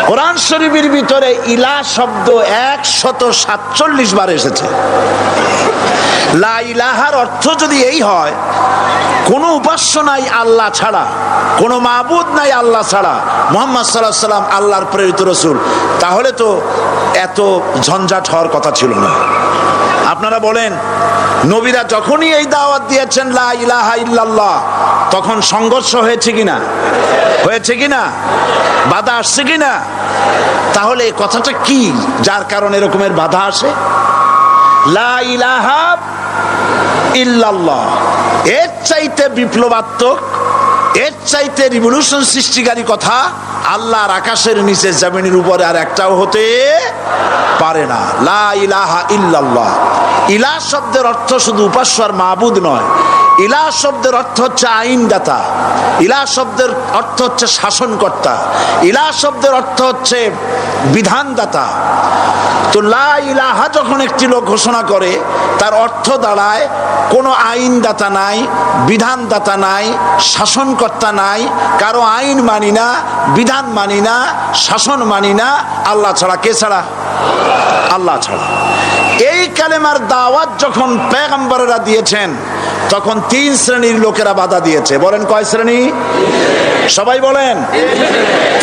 কোরআন শরীফের ভিতরে ইলাহ শব্দ 147 বার এসেছে। লা ইলাহার অর্থ যদি এই হয় কোনো উপাস্য নাই আল্লাহ ছাড়া, কোনো মাবুদ নাই আল্লাহ ছাড়া, মুহাম্মদ সাল্লাল্লাহু আলাইহি সাল্লাম আল্লাহর প্রেরিত রাসূল, তাহলে তো এত ঝঞ্ঝাট হওয়ার কথা ছিল না। আপনারা বলেন, নবীরা যখনই এই দাওয়াত দিয়েছেন লা ইলাহা ইল্লাল্লাহ, তখন সংঘর্ষ হয়েছে কিনা? হয়েছে কিনা? বাধা আসছে কিনা? তাহলে এই কথাটা কি যার কারণে এরকমের বাধা আসে? লা ইলাহা ইল্লাল্লাহ, এর চাইতে বিপ্লবাত্মক, এর চাইতে রিভলিউশন সৃষ্টিকারী কথা আল্লাহর আকাশের নিচে জমিনের উপরে আর একটাও হতে পারে না। লা ইলাহা ইল্লাল্লাহ। ইলাহ শব্দের অর্থ শুধু উপাস্য আর মাবুদ নয়। ইলাহ শব্দের অর্থ হচ্ছে আইনদাতা, ইলাহ শব্দের অর্থ হচ্ছে শাসনকর্তা, ইলাহ শব্দের অর্থ হচ্ছে বিধানদাতা। তো লা ইলাহা যখন একটি লোক ঘোষণা করে, তার অর্থ দাঁড়ায় কোনো আইনদাতা নাই, বিধানদাতা নাই, শাসনকর্তা নাই, কারো আইন মানি না, বিধান মানি না, শাসন মানি না, আল্লাহ ছাড়া। কে ছাড়া? আল্লাহ ছাড়া। এই কালেমার দাওয়াত যখন পয়গম্বররা দিয়েছেন, তখন 3 শ্রেণীর লোকেরা বাধা দিয়েছে। বলেন কয় শ্রেণী? সবাই বলেন।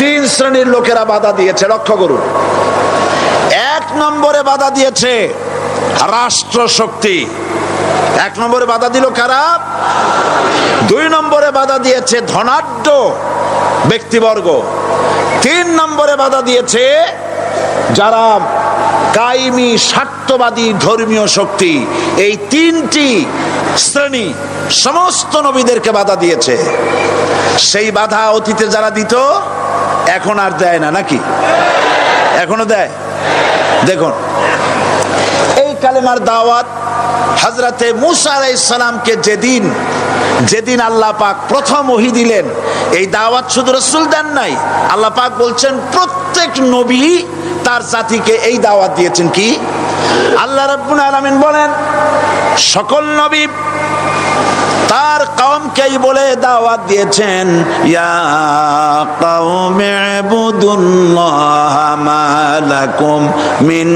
3 শ্রেণীর লোকেরা বাধা দিয়েছে। লক্ষ্য করুন। 1 নম্বরে বাধা দিয়েছে রাষ্ট্র শক্তি। 1 নম্বরে বাধা দিল কারা? 2 নম্বরে বাধা দিয়েছে ধনাঢ্য ব্যক্তিবর্গ। 3 নম্বরে বাধা দিয়েছে যারা কায়েমি স্বার্থবাদী ধর্মীয় শক্তি। এই 3টি শ্রেণী সমস্ত নবীদেরকে বাধা দিয়েছে। সেই বাধা অতীতে যারা দিত এখন আর দেয় না, নাকি? এখনো দেয়? দেখুন, এই কালেমার দাওয়াত হযরতে মূসা আলাইহিস সালামকে যেদিন আল্লাহ পাক প্রথম ওহী দিলেন, এই দাওয়াত শুধু রাসূল দেন নাই, আল্লাহ পাক বলছেন প্রত্যেক নবী তার জাতিকে এই দাওয়াত দিয়েছেন। কি? আল্লাহ রাব্বুল আলামিন বলেন সকল নবী তার কওমকেই বলে দাওয়াত দিয়েছেন, ইয়া কওমি ইবুদুল্লাহা মা লাকুম মিন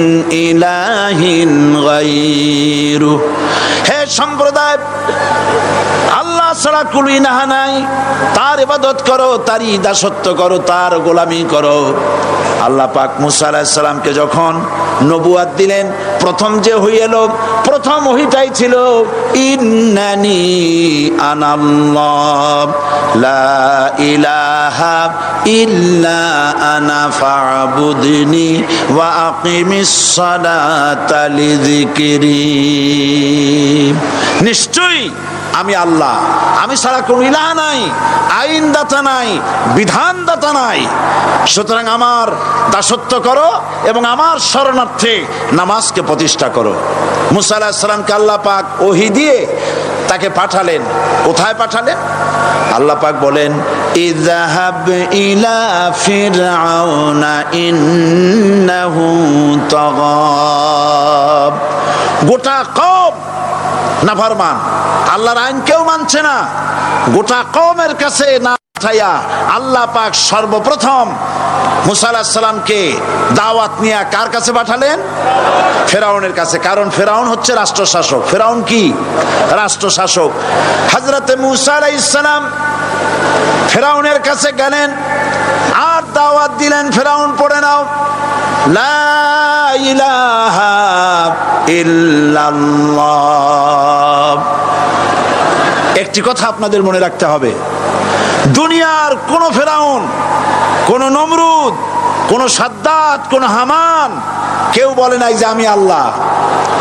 ইলাহিন গায়রু। হে সম্প্রদায়, আল্লাহ ছাড়া কোনো ইলাহ নাই, তার ইবাদত করো, তারই দাসত্ব করো, তার গোলামি করো। আল্লাহ পাক মূসা আলাইহিস সালামকে যখন নবুয়াত দিলেন, প্রথম যে ওহী এলো, প্রথম ওহীটাই ছিল ইন্নানি আনাল্লাহ লা ইলাহা ইল্লা আনা ফা'বুদনি ওয়া আকিমিস সালাতা লিযিকরি। নিশ্চয়ই আমি আল্লাহ, আমি ছাড়া কোনো ইলাহ নাই, আইনদাতা নাই, বিধানদাতা নাই, সুতরাং আমার দাসত্ব করো এবং আমার শরণার্থে নামাজকে প্রতিষ্ঠা করো। মূসা আলাইহিস সালামকে আল্লাহ পাক ওহী দিয়ে তাকে পাঠালেন। কোথায় পাঠালেন? আল্লাহ পাক বলেন ইযহাব ইলা ফিরআউনা ইন্নাহু তাগা। গোটা কওম নাফরমান, আল্লাহর আইন কেউ মানছে না, গোটা কওমের কাছে না পাঠাইয়া আল্লাহ পাক সর্বপ্রথম মূসা আলাইহিস সালামকে দাওয়াত নিয়ে কার কাছে পাঠালেন? ফেরাউনের কাছে। কারণ ফেরাউন হচ্ছে রাষ্ট্রশাসক। ফেরাউন কি? রাষ্ট্রশাসক। হযরতে মূসা আলাইহিস সালাম ফেরাউনের কাছে গেলেন আর দাওয়াত দিলেন, ফেরাউন পড়ে নাও লা ইলাহা ইল্লাল্লাহ। একটি কথা আপনাদের মনে রাখতে হবে, দুনিয়ার কোন ফেরাউন, কোন নমরুদ, কোন সাদ্দাত, কোন হামান কেউ বলে নাই যে আমি আল্লাহ,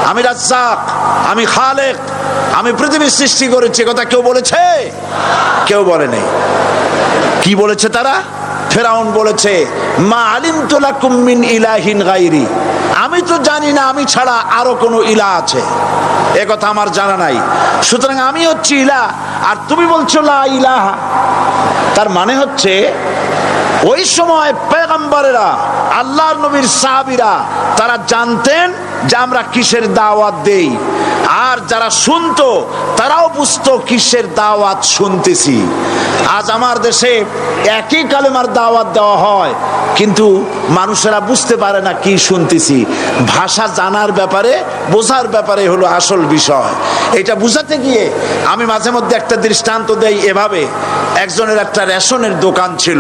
আমি রাজ্জাক, আমি খালেক, আমি পৃথিবীর সৃষ্টি করেছি। কথা কেউ বলেছে? কেউ বলে নাই। কি বলেছে তারা? ফেরাউন বলেছে মা আলিমতু লাকুম মিন ইলাহিন গায়রি, আমি তো জানি না আমি ছাড়া আরো কোনো ইলাহ আছে, এ কথা আমার জানা নাই, সুতরাং আমি হচ্ছি ইলাহ আর তুমি বলছো লা ইলাহা। তার মানে হচ্ছে ওই সময় পয়গম্বরেরা, আল্লাহর নবীর সাহাবীরা তারা জানতেন যে আমরা কিসের দাওয়াত দেই, আর যারা শুনতো তারাও বুঝতো কিসের দাওয়াত শুনতেছি। আজ আমার দেশে একই কালেমার দাওয়াত দেওয়া হয়, কিন্তু মানুষেরা বুঝতে পারে না কি শুনতেছি। ভাষা জানার ব্যাপারে, বোঝার ব্যাপারে হলো আসল বিষয়। এটা বুঝাতে গিয়ে আমি মাঝে মধ্যে একটা দৃষ্টান্ত দেই এভাবে। একজনের একটা রেশনের দোকান ছিল,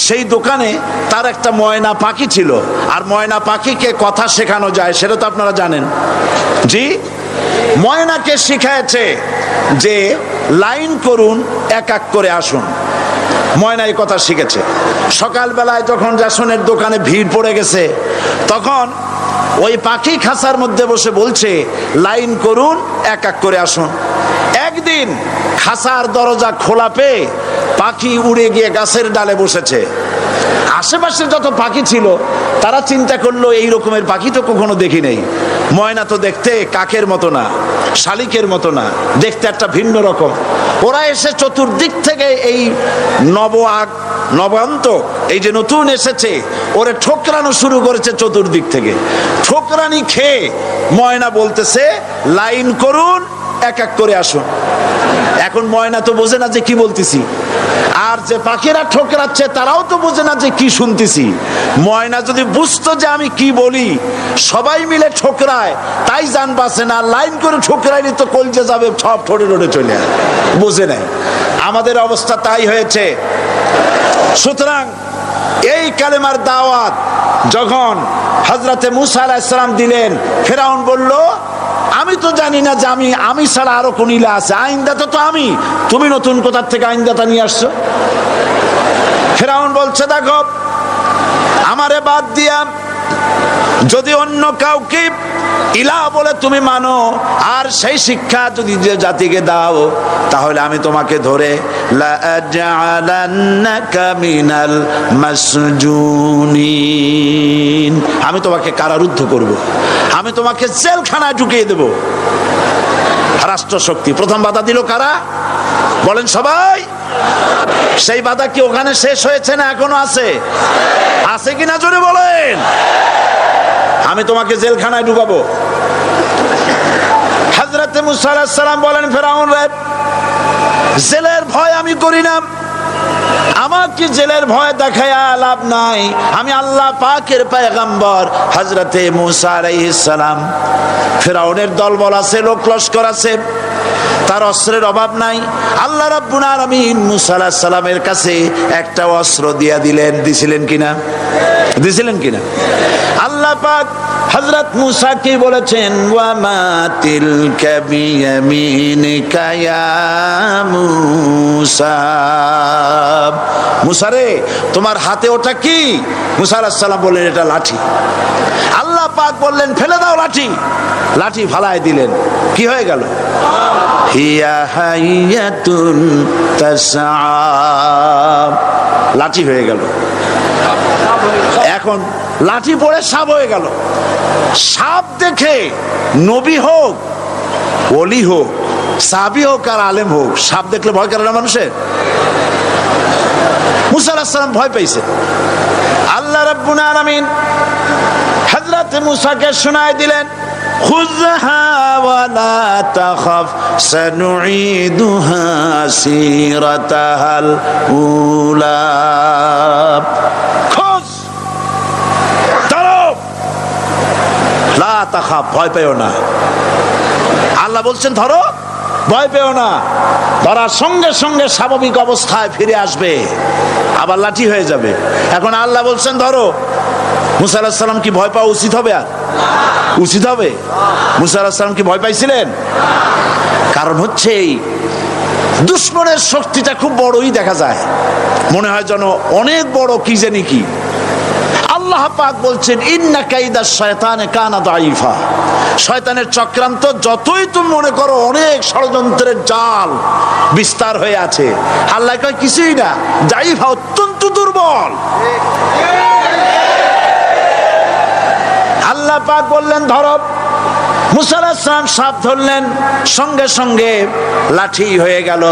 সেই দোকানে তার একটা ময়না পাখি ছিল, আর ময়না পাখিকে কথা শেখানো যায় সেটা তো আপনারা জানেন। জি, ময়নাকে শিখায়েছে যে লাইন করুন, এক এক করে আসুন। ময়না এই কথা শিখেছে। সকালবেলায় যখন রেশনের দোকানে ভিড় পড়ে গেছে, তখন ওই পাখি খাঁচার মধ্যে বসে বলছে লাইন করুন, এক এক করে আসুন। একদিন খাঁচার দরজা খোলা পেয়ে পাখি উড়ে গিয়ে গাছের ডালে বসেছে। আশেপাশে যত পাখি ছিল তারা চিন্তা করলো এই রকমের পাখি তো কখনো দেখি নেই। ময়না তো দেখতে কাকের মতো না, শালিকের মতো না, দেখতে একটা ভিন্ন রকম। ওরা এসে চতুর্দিক থেকে এই নবান্তক, এই যে নতুন এসেছে, ওরে ঠোকরানো শুরু করেছে চতুর্দিক থেকে। ঠোকরানি খেয়ে ময়না বলতেছে লাইন করুন, এক এক করে আসুন। এখন ময়না তো বোঝে না যে কি বলতেছি, আর যে পাখিরা ঠোকরাচ্ছে তারাও তো বোঝে না যে কি শুনতেছি। ময়না যদি বুঝতো যে আমি কি বলি, সবাই মিলে ঠোকরায়, তাই জান বাঁচে না। লাইন করে ঠোকরাইনি তো কলজে যাবে, সব ঠোঁটে ঠোঁটে চলে বোঝে নাই। আমাদের অবস্থা তাই হয়েছে। সুতরাং এই কালেমার দাওয়াত যখন হযরতে মূসা আলাইহিস সালাম দিলেন, ফেরাউন বলল আমি তো জানি না যে আমি ছাড়া আরো কোন ইলাহ আছে, আইনদাতা তো আমি, তুমি নতুন কোথার থেকে আইনদাতা নিয়ে আসছো? ফেরাউন বলছে দেখো আমারে বাদ দিয়া যদি অন্য কাউকে ইলাহ বলে তুমি মানো আর সেই শিক্ষা যদি যে জাতিকে দাও, তাহলে আমি তোমাকে ধরে লাআজআলান্নাকা মিনাল মাসজুনিন, আমি তোমাকে কারারুদ্ধ করব, আমি তোমাকে জেলখানায় ঢুকিয়ে দেব। রাষ্ট্রশক্তি প্রথম বাধা দিল কারা? বলেন সবাই। সেই বাধা কি ওখানে শেষ হয়েছে না এখনো আছে? আছে কিনা জোরে বলেন। আমি তোমাকে জেলখানায় ঢুকাবো। হযরত মুসা আলাইহিস সালাম বলেন, ফেরাউন রে, জেলের ভয় আমি করি না, আমাকে জেলের ভয় দেখায়া লাভ নাই, আমি আল্লাহ পাকের পয়গম্বর হযরতে মুসা আলাইহিস সালাম। ফেরাউনের দলবল আছে, লোক লস্কর আছে, তার অস্ত্রের অভাব নাই। আল্লাহ রাব্বুল আলামিন মুসা আলাইহিস সালামের কাছে একটা অস্ত্র দিয়া দিলেন। দিছিলেন কিনা? দিছিলেন কিনা? আল্লাহ পাক হযরত মুসা কি বলেছেন? ওয়া মা তিলকা বিয়ামিনিকা ইয়া মুসা, মুসা রে তোমার হাতে ওটা কি? মুসা আলাইহিস সালাম বললেন এটা লাঠি। আল্লাহ পাক বললেন ফেলে দাও লাঠি। লাঠি ফালায় দিলেন। কি হয়ে গেল? হিয়া হাইয়াতুন তাসআ, লাঠি হয়ে গেল। এখন লাঠি পড়ে সাপ হয়ে গেল। সাপ দেখে নবী হোক, ওলি হোক, সাহাবী হোক আর আলেম হোক, সাপ দেখলে ভয় করে না মানুষের? মুসা আলাইহিস সালাম ভয় পাইছে। আল্লাহ রাব্বুল আলামিন হযরত মুসাকে শোনায় দিলেন, খুযহা ওয়ালা তাখাফ সানুঈদুহা সিরাতাহাল উলা, খোঁজ ধরো, লা তাখাফ, ভয় পেও না। আল্লাহ বলছেন ধরো, ভয় পেও না। ধরার সঙ্গে সঙ্গে স্বাভাবিক অবস্থায় ফিরে আসবে, আবার লাঠি হয়ে যাবে। এখন আল্লাহ বলছেন ধরো। মুসা আলাইহিস সালাম কি ভয় পাওয়া উচিত হবে? আর উচিত হবে? মুসা আলাইহিস সালাম কি ভয় পাইছিলেন? কারণ হচ্ছে এই দুশমনের শক্তিটা খুব বড়ই দেখা যায়, মনে হয় যেন অনেক বড়, কি জানি কি। আল্লাহ পাক বলছেন ইন্না কাইদাশ শায়তানে কানা দাঈফা, শয়তানের চক্রান্ত যতই তুমি মনে করো অনেক ষড়যন্ত্রের জাল বিস্তার হয়ে আছে, আল্লাহ কয় কিছুই না, দাঈফা, অত্যন্ত দুর্বল। আল্লাহ পাক বললেন ধরো। মুসা আলাইহিস সালাম সাপ ধরলেন, সঙ্গে সঙ্গে লাঠি হয়ে গেল।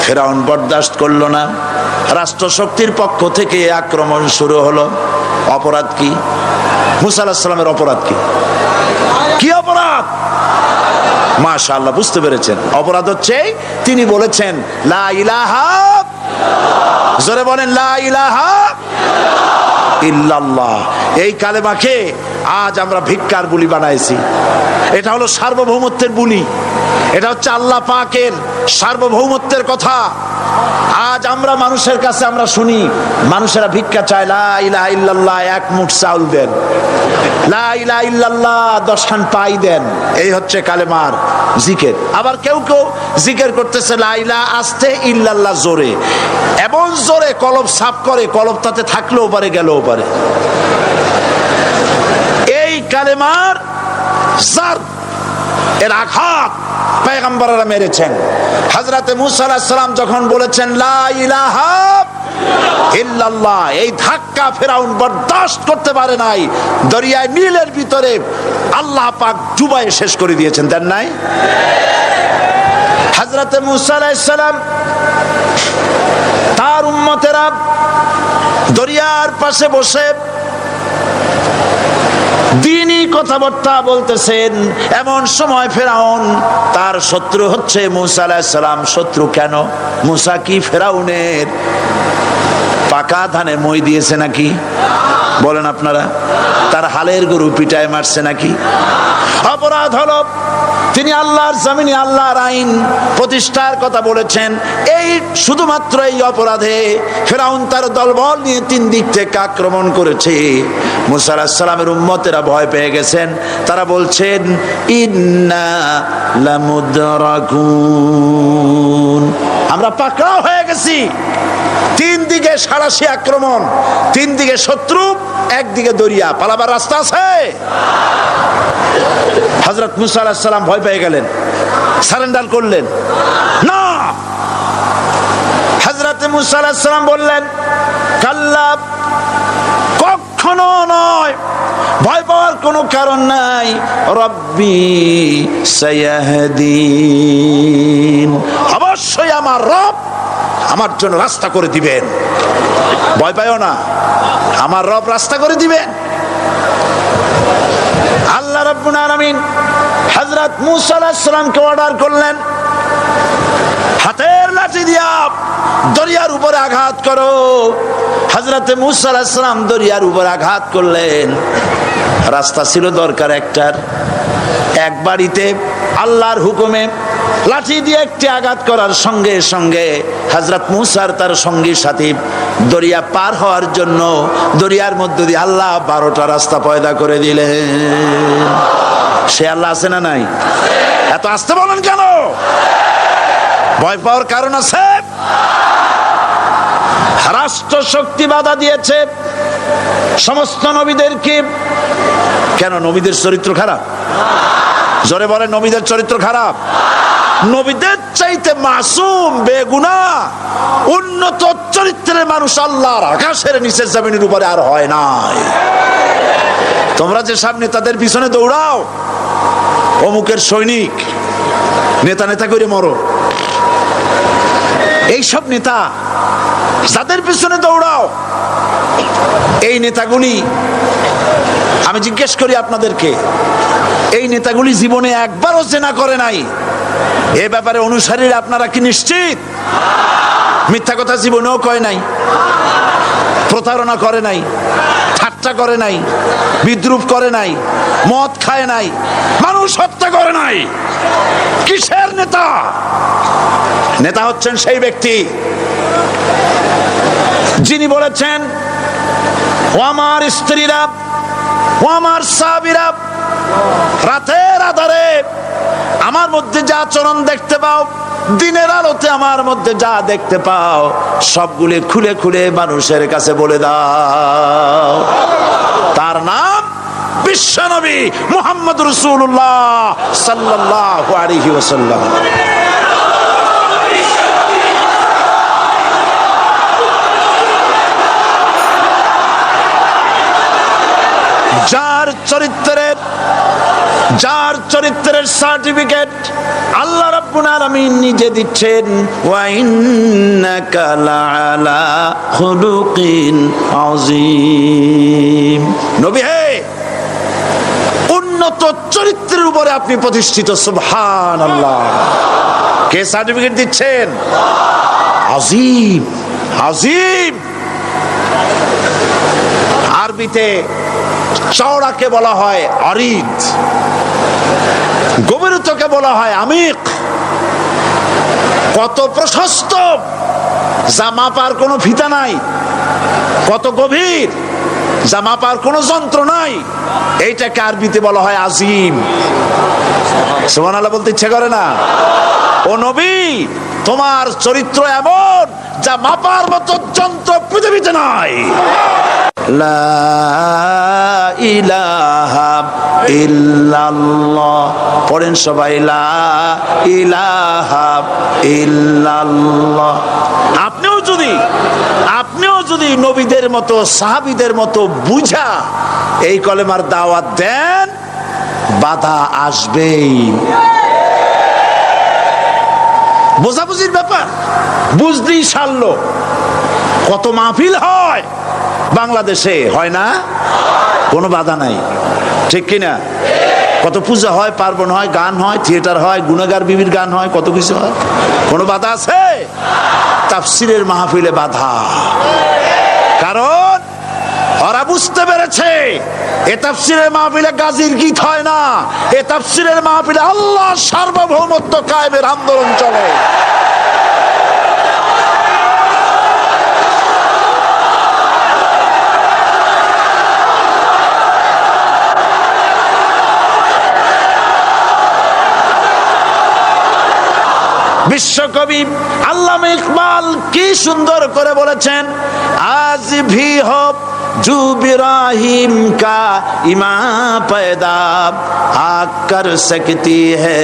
ফেরাউন বরদাস্ত করলো না। রাষ্ট্রশক্তির পক্ষ থেকে আক্রমণ শুরু হলো। অপরাধ কি? মুসা আলাইহিস সালামের অপরাধ কি? কি অপরাধ? মাশাআল্লাহ, বুঝতে পেরেছেন। অপরাধ হচ্ছে তিনি বলেছেন লা ইলাহা, জোরে বলেন লা ইলাহা ইল্লাল্লাহ। এই কালেমাকে আজ আমরা ভিক্ষার বুলি বানাইছি। এটা হলো সার্বভৌমত্বের বুলি, এটা হচ্ছে আল্লাহ পাকের সার্বভৌমত্বের কথা। আজ আমরা মানুষের কাছে আমরা শুনি, মানুষেরা ভিক্ষা চায়, লা ইলাহা ইল্লাল্লাহ, এক মুঠ চাউল দেন, লা ইলাহা ইল্লাল্লাহ 10 খান পাই দেন। এই হচ্ছে কালেমার জিকির। আবার কেউ কেউ জিকির করতেছে লা ইলাহা আস্তে, ইল্লাল্লাহ জোরে, এমন জোরে কলব সাফ করে, কলব তাতে থাকলেও পারে গেলেও পারে। এই কালেমার জার, এর আঘাত পয়গম্বররা মেরেছেন। হযরতে মুসা আলাইহিস সালাম যখন বলেছেন লা ইলাহা ইল্লাল্লাহ, এই ধাক্কা ফেরাউন বরদাস্ত করতে পারে নাই। দরিয়ায় নীলের ভিতরে আল্লাহ পাক ডুবাইয়ে শেষ করে দিয়েছেন, দেন নাই? হযরতে মুসা আলাইহিস সালাম তার উম্মতেরা দরিয়ার পাশে বসে দিনই কথাবার্তা বলতেছেন। এমন সময় ফেরাউন, তার শত্রু হচ্ছে মুসা আলাইহিস সালাম। শত্রু কেন? মুসা কি ফেরাউনের পাকা ধানে মই দিয়েছে নাকি? বলেন আপনারা। তার হালের গরু পিটায় মারছে নাকি? অপরাধ হলো তিনি আল্লাহর জমিনে আল্লাহর আইন প্রতিষ্ঠার কথা বলেছেন। এই শুধুমাত্র এই অপরাধে ফেরাউন তার দলবল নিয়ে 3 দিক থেকে আক্রমণ করেছে। মুসা আলাইহিস সালামের উম্মতেরা ভয় পেয়ে গেছেন। তারা বলছেন ইন্না লামুদরাকুন, আমরা পাকড়াও হয়ে গেছি। তিন দিকে সাঁড়াশি আক্রমণ, তিন দিকে শত্রু, একদিকে দরিয়া, পালাবার রাস্তা আছে? হযরত মুসা আলাইহিস সালাম ভয় পেয়ে গেলেন, সারেন্ডার করলেন না। হযরত মুসা আলাইহিস সালাম বললেন, কাল্লা, কখনো নয়, ভয় পাওয়ার কোনো কারণ নাই। রব্বি সায়াহদিন, অবশ্যই আমার রব আমার জন্য রাস্তা করে দিবেন। ভয় পাইও না, আমার রব রাস্তা করে দিবেন। আল্লাহ রাব্বুল আলামিন হযরত মুসা আলাইহিস সালামকে অর্ডার করলেন, হাতের লাঠি দিয়া দরিয়ার উপরে আঘাত করো। হযরত মুসা আলাইহিস সালাম দরিয়ার উপর আঘাত করলেন। রাস্তা ছিল দরকার একটার, এক বাড়িতে আল্লাহর হুকুমে লাঠি দিয়ে একটি আঘাত করার সঙ্গে সঙ্গে হযরত মুসার তার সঙ্গী সাথী দরিয়া পার হওয়ার জন্য দরিয়ার মধ্য দিয়ে আল্লাহ 12টা রাস্তা পয়দা করে দিলেন। সে আল্লাহ আছে না নাই? এত আসতে বলেন কেন? ভয় পাওয়ার কারণ আছে? রাষ্ট্র শক্তি বাধা দিয়েছে সমস্ত নবীদেরকে। কেন? নবীদের চরিত্র খারাপ? জোরে বলে, নবীদের চরিত্র খারাপ? নবীদের চাইতে মাসুম, বেগুনাহ, উন্নত চরিত্রের মানুষ আল্লাহর আকাশের নিচে জমিনের উপরে আর হয় নাই। তোমরা যে সব নেতাদের পিছনে দৌড়াও, অমুকের সৈনিক, নেতা নেতা করে মরো, এইসব নেতা যাদের পিছনে দৌড়াও, এই নেতাগুলি, আমি জিজ্ঞেস করি আপনাদেরকে, এই নেতাগুলি জীবনে একবারও জেনা করে নাই? এ ব্যাপারে অনুসারীরা আপনারা কি নিশ্চিত? মিথ্যা কথা জীবনেও কয় নাই, প্রতারণা করে নাই, ঠাট্টা করে নাই, বিদ্রুপ করে নাই, মদ খায় নাই, মানুষ হত্যা করে নাই। কিসের নেতা? নেতা হচ্ছেন সেই ব্যক্তি যিনি বলেছেন, ও আমার স্ত্রীরা, ও আমার সাহাবীরা, রাতের আধারে আমার মধ্যে যা আচরণ দেখতে পাও, দিনের আলোতে আমার মধ্যে যা দেখতে পাও, সবগুলি খুলে খুলে মানুষের কাছে বলে দাও। তার নাম বিশ্বনবী মুহাম্মদ রাসূলুল্লাহ সাল্লাল্লাহু আলাইহি ওয়াসাল্লাম। যার চরিত্রের সার্টিফিকেট আল্লাহ রাব্বুল আলামিন নিজে দিচ্ছেন, ওয়া ইন্নাকা লাআলা খুলুকিন আযীম। নবী হে, উন্নত চরিত্রের উপরে আপনি প্রতিষ্ঠিত। সুবহানাল্লাহ। কে সার্টিফিকেট দিচ্ছেন? আযীম, আযীম। আরবিতে চওড়াকে বলা হয় আরিদ, গভীরতাকে বলা হয় আমিক। কত প্রশস্ত, যা মাপার কোনো ফিতা নাই, কত গভীর, যা মাপার কোনো যন্ত্র নাই, এইটাকে আরবিতে বলা হয় আজিম। সুবহানাল্লাহ বলতে ইচ্ছে করে না? ও নবী, তোমার চরিত্র এমন যা মাপার মতো যন্ত্র পৃথিবীতে নাই। লা ইলাহা ইল্লাল্লাহ, পড়েন সবাই, লা ইলাহা ইল্লাল্লাহ। আপনিও যদি নবীদের মতো, সাহাবীদের মতো বুঝা এই কলেমার দাওয়াত দেন, বাধা আসবেই। বোঝাবুঝির ব্যাপার, বুঝতেই সারলো। কত মাহফিল হয় বাংলাদেশে, হয় না? কোনো বাধা নাই, ঠিক কিনা? কত পূজা হয়, পার্বণ হয়, গান হয়, থিয়েটার হয়, গুনাহগার বিবির গান হয়, কত কিছু হয়। কোনো বাধা আছে? তাফসীরের মাহফিলে বাধা। কারণ ওরা বুঝতে পেরেছে এ তাফসীরের মাহফিলে গাজীর গীত হয় না, এ তাফসীরের মাহফিলে আল্লাহর সার্বভৌমত্ব কায়েমের আন্দোলন চলে। বিশ্বকবি আল্লাহ আল্লামা ইকবাল কি সুন্দর করে বলেছেন, আজ ভি হো जो इब्राहिम का इमाम पैदा आग कर सकती है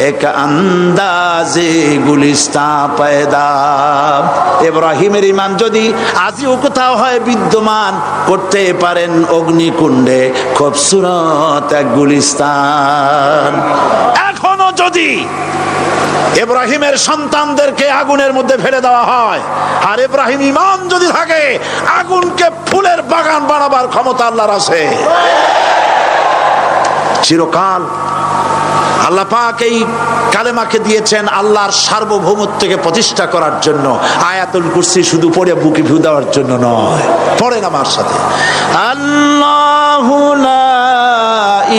एक अंदाज़े गुलिस्तां पैदा। ইব্রাহিমের ইমান যদি আজও কোথাও হয় বিদ্যমান, করতে পারেন অগ্নিকুণ্ডে খুবসুরত এক গুলিস্তান। এখনো যদি ইব্রাহিমের সন্তানদেরকে আগুনের মধ্যে ফেলে দেওয়া হয়, আর ইব্রাহিম ইমান যদি থাকে, আগুনকে ফুলের বাগান বানাবার ক্ষমতা আল্লাহর আছে। চিরকাল আল্লাহ পাক এই কালেমাকে দিয়েছেন আল্লাহর সার্বভৌমত্বকে প্রতিষ্ঠা করার জন্য। আয়াতুল কুরসি শুধু পড়ে বুকে ফু দেওয়ার জন্য নয়। পড়েন আমার সাথে, আল্লাহু লা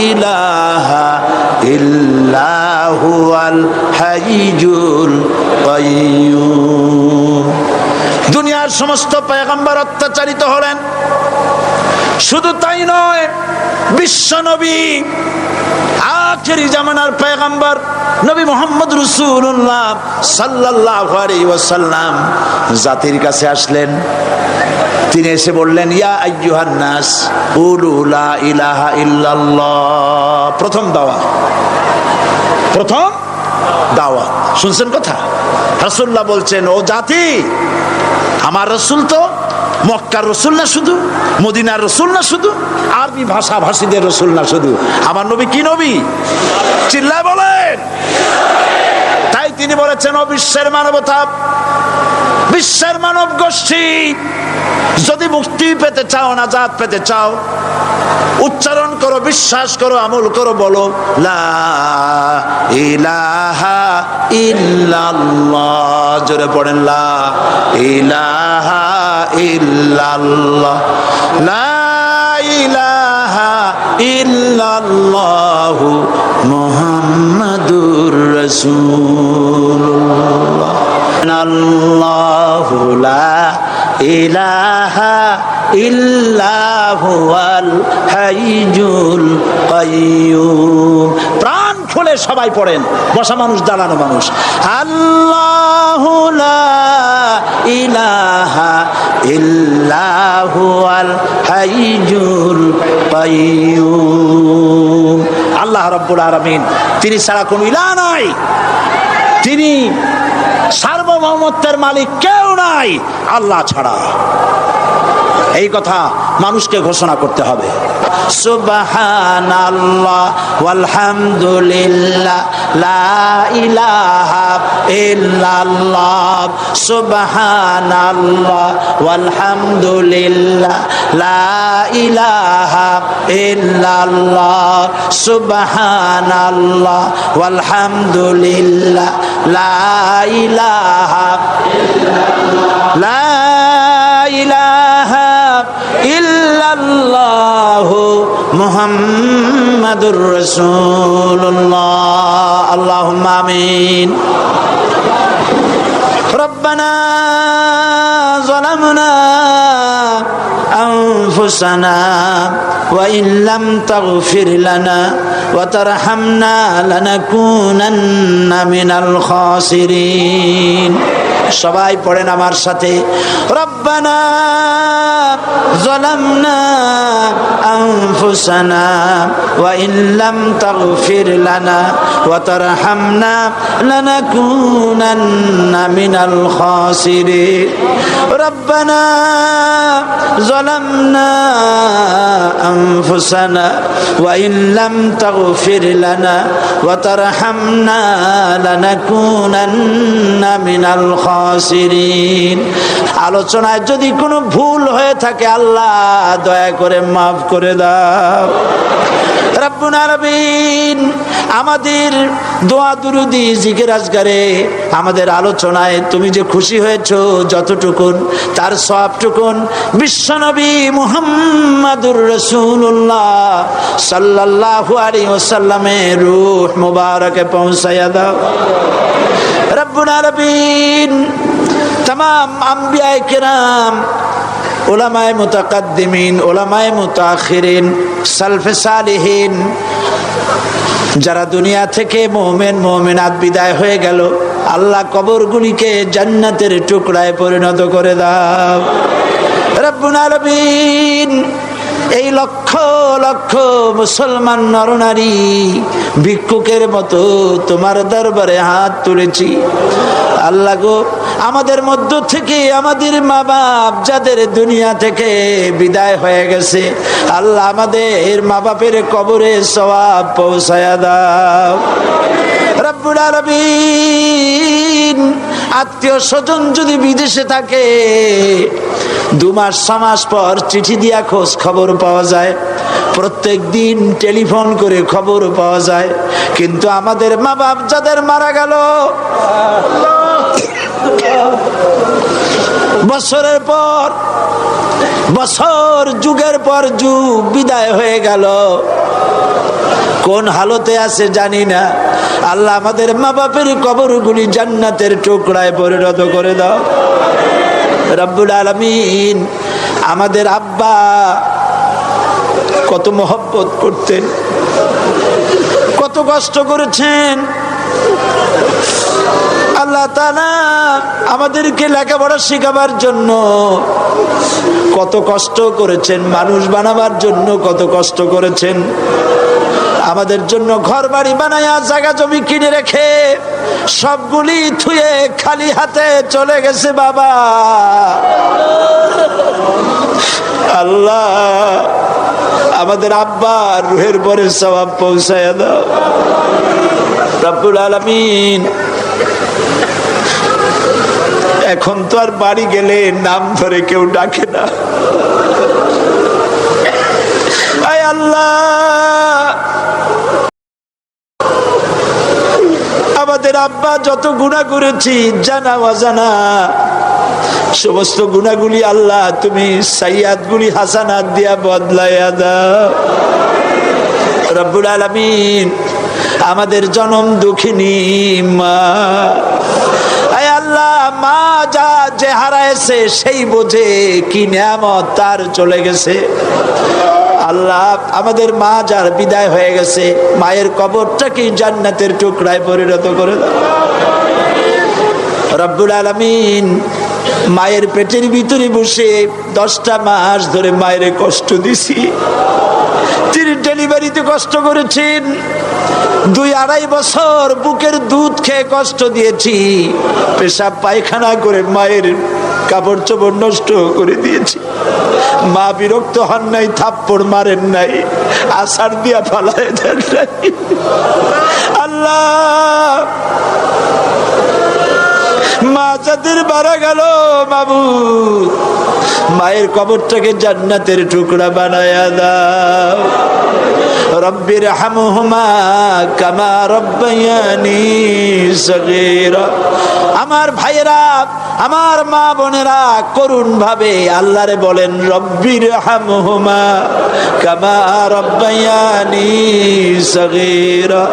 ইলাহা ইল্লাহু আল হাইয়ুল কাইয়্যুম। দুনিয়ার সমস্ত পয়গম্বর অত্যাচারিত হলেন, শুধু তাই নয়, বিশ্ব নবী আখেরি জামানার পয়গম্বর নবী মুহাম্মদ রাসূলুল্লাহ সাল্লাল্লাহু আলাইহি ওয়াসাল্লাম জাতির কাছে আসলেন। তিনি এসে বললেন, ইয়া আইয়ুহান নাস কুলু লা ইলাহা ইল্লাল্লাহ। প্রথম দাওয়াত শুনছেন কথা? রাসূলুল্লাহ বলছেন, ও জাতি, আমার রাসূল তো মক্কার রাসূল না শুধু, মদিনার রাসূল না শুধু, আরবি ভাষা ভাষীদের রাসূল না শুধু, আমার নবী কি নবী? চিল্লায় বলেন। তাই তিনি বলেছেন, ও বিশ্বের মানবতা, বিশ্বের মানব গোষ্ঠী, যদি মুক্তি পেতে চাও, নাজাত পেতে চাও, উচ্চারণ করো, বিশ্বাস করো, আমল করো, বলো লা ইলাহা ইল্লাল্লাহ। জোরে পড়েন, লা ইলাহা ইল্লাল্লাহ, লা ইলাহা ইল্লাল্লাহ মুহাম্মাদুর রাসূলুল্লাহ। আল্লাহু লা ইলাহা ইল্লাহু আল হাইয়ুল কাইয়্যুম। প্রাণ খুলে সবাই পড়েন, বসা মানুষ, দাঁড়ানো মানুষ। আল্লাহু লা ইলাহা ইল্লাহু আল হাইয়ুল কাইয়্যুম। আল্লাহ রাব্বুল আলামিন, তিনি ছাড়া কোনো ইলাহ নাই, তিনি সার্বভৌমত্বের মালিক কেউ নাই আল্লাহ ছাড়া। এই কথা মানুষকে ঘোষণা করতে হবে। সুবহানাল্লাহ ওয়ালহামদুলিল্লাহ লা ইলাহা ইল্লাল্লাহ। সুবহানাল্লাহ ওয়ালহামদুলিল্লাহ লা ইলাহা ইল্লাল্লাহ। সুবহানাল্লাহ ওয়ালহামদুলিল্লাহ লা ইলাহা ইল্লাল্লাহু মুহাম্মাদুর রাসূলুল্লাহ। আল্লাহুম্মা আমিন। রব্বানা যালামনা আনফুসানা ওয়া ইন লাম তাগফির লানা ওয়া তারহামনা লানাকুনান্না মিনাল খাসিরিন। সবাই পড়েন আমার সাথে, রব্বানা যালামনা আনফুসানা ওয়া ইন লাম তাগফির লানা ওয়া তারহামনা লানাকুনান্না মিনাল খাসিরিন। রব্বানা যালামনা আনফুসানা ওয়া ইন লাম তাগফির লানা ওয়া তারহামনা লানাকুনান্না মিনাল খাসিরিন। আলোচনায় যদি কোনো ভুল হয়ে থাকে আল্লাহ দয়া করে মাফ করে দাও। রব্বুল আলামিন, আমাদের দোয়া দুরুদি জিকির আজকারে, আমাদের আলোচনায় তুমি যে খুশি হয়েছো যতটুকুন, তার সবটুকুন বিশ্বনবী মুহাম্মাদুর রাসূলুল্লাহ সাল্লাল্লাহু আলাইহি ওয়াসাল্লামের রূহ মুবারকে পৌঁছায়া দাও। রব্বুল আলামিন, तमाम अंबियाए किराम, उलमाए मुतकद्दिमीन, उलमाए मुताखिरीन, सल्फे सालिहीन, যারা দুনিয়া থেকে মুমিন মুমিনাত বিদায় হয়ে গেল, আল্লাহ কবরগুলিকে জান্নাতের টুকরায় পরিণত করে দাও রব্বুল আলামিন। এই লক্ষ লক্ষ মুসলমান নরনারী ভিক্ষুকের মতো তোমার দরবারে হাত তুলেছি আল্লাহ গো। আমাদের মধ্য থেকে আমাদের মা বাপ যাদের দুনিয়া থেকে বিদায় হয়ে গেছে আল্লাহ আমাদের মা বাপের কবরে সওয়াব পৌঁছায়া দাও রব্বুল আলামিন। আত্মীয় স্বজন যদি বিদেশে থাকে 2 মাস 6 মাস পর চিঠি দিয়া খোঁজ খবর পাওয়া যায়, প্রত্যেক দিন টেলিফোন করে খবর পাওয়া যায়, কিন্তু আমাদের মা বাপ যাদের মারা গেল বছরের পর বছর যুগের পর যুগ বিদায় হয়ে গেল, কোন হালতে আছে জানি না। আল্লাহ আমাদের মা বাপের কবরগুলি জান্নাতের টুকরায় পরিণত করে দাও রব্বুল আলামিন। আমাদের আব্বা কত মহব্বত করতেন, কত কষ্ট করেছেন আল্লাহ তাআলা আমাদেরকে লেখাপড়া শেখাবার জন্য কত কষ্ট করেছেন, মানুষ বানাবার জন্য কত কষ্ট করেছেন, আমাদের জন্য ঘর বাড়ি বানায়া জায়গা জমি কিনে রেখে সবগুলি থুয়ে খালি হাতে চলে গেছে বাবা। আল্লাহ আমাদের আব্বার রুহের পরে সওয়াব পৌঁছায়া দাও রব্বুল আলামিন। এখন তো আর বাড়ি গেলে নাম ধরে কেউ ডাকে না। আয় আল্লাহ আমাদের আব্বা যত গুনাহ করেছি জানা অজানা সমস্ত গুনাহগুলি আল্লাহ তুমি সাইয়াতগুলি হাসানাত দিয়া বদলাইয়া দাও রব্বুল আলামিন। আমাদের জনম দুঃখিনী মা, আয় আল্লাহ মা যা যে হারাইছে সেই বোঝে কি নিয়ামত তার চলে গেছে আল্লাহ। আমাদের মা যার বিদায় হয়ে গেছে মায়ের কবরটাকে জান্নাতের টুকরায় পরিণত করে দাও রব্বুল আলামিন। মায়ের পেটের ভিতরে বসে 10টা মাস ধরে মায়ের কষ্ট দিছি, তিনি ডেলিভারিতে কষ্ট করেছেন, 2-2.5 বছর বুকের দুধ খেয়ে কষ্ট দিয়েছি, পেশাব পায়খানা করে মায়ের কাপড় চোপড় নষ্ট করে দিয়েছি। মা বিরক্ত হন নাই, থাপ্পড় মারেন নাই, আছাড় দিয়া ফালায় দেন নাই আল্লাহ। মা যাদের মারা গেল মাবুদ মায়ের কবরটাকে জান্নাতের টুকরা বানায়া দাও রব্বির হামহুমা কামা রব্বায়ানি সগীরা। আমার ভাইয়েরা আমার মা বোনেরা করুণ ভাবে আল্লাহরে বলেন রব্বির হামহুমা কামা রব্বায়ানি সগীরা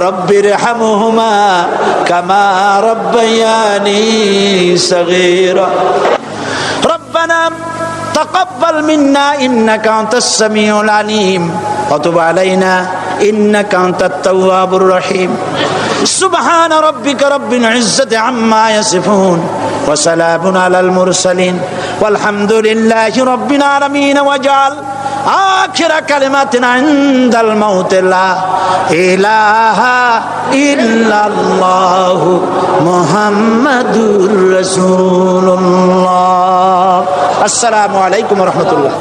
রব্বির হামহুমা কামা রব্বায়ানি সগীরা। ربنا تقبل منا إنك أنت السميع العليم وتب علينا إنك أنت التواب الرحيم سبحان ربك رب العزة عما يصفون وسلام على المرسلين والحمد لله رب العالمين واجعل آخر كلماتنا عند الموت لا إله إلا الله محمد رسول الله. السلام عليكم ورحمة الله.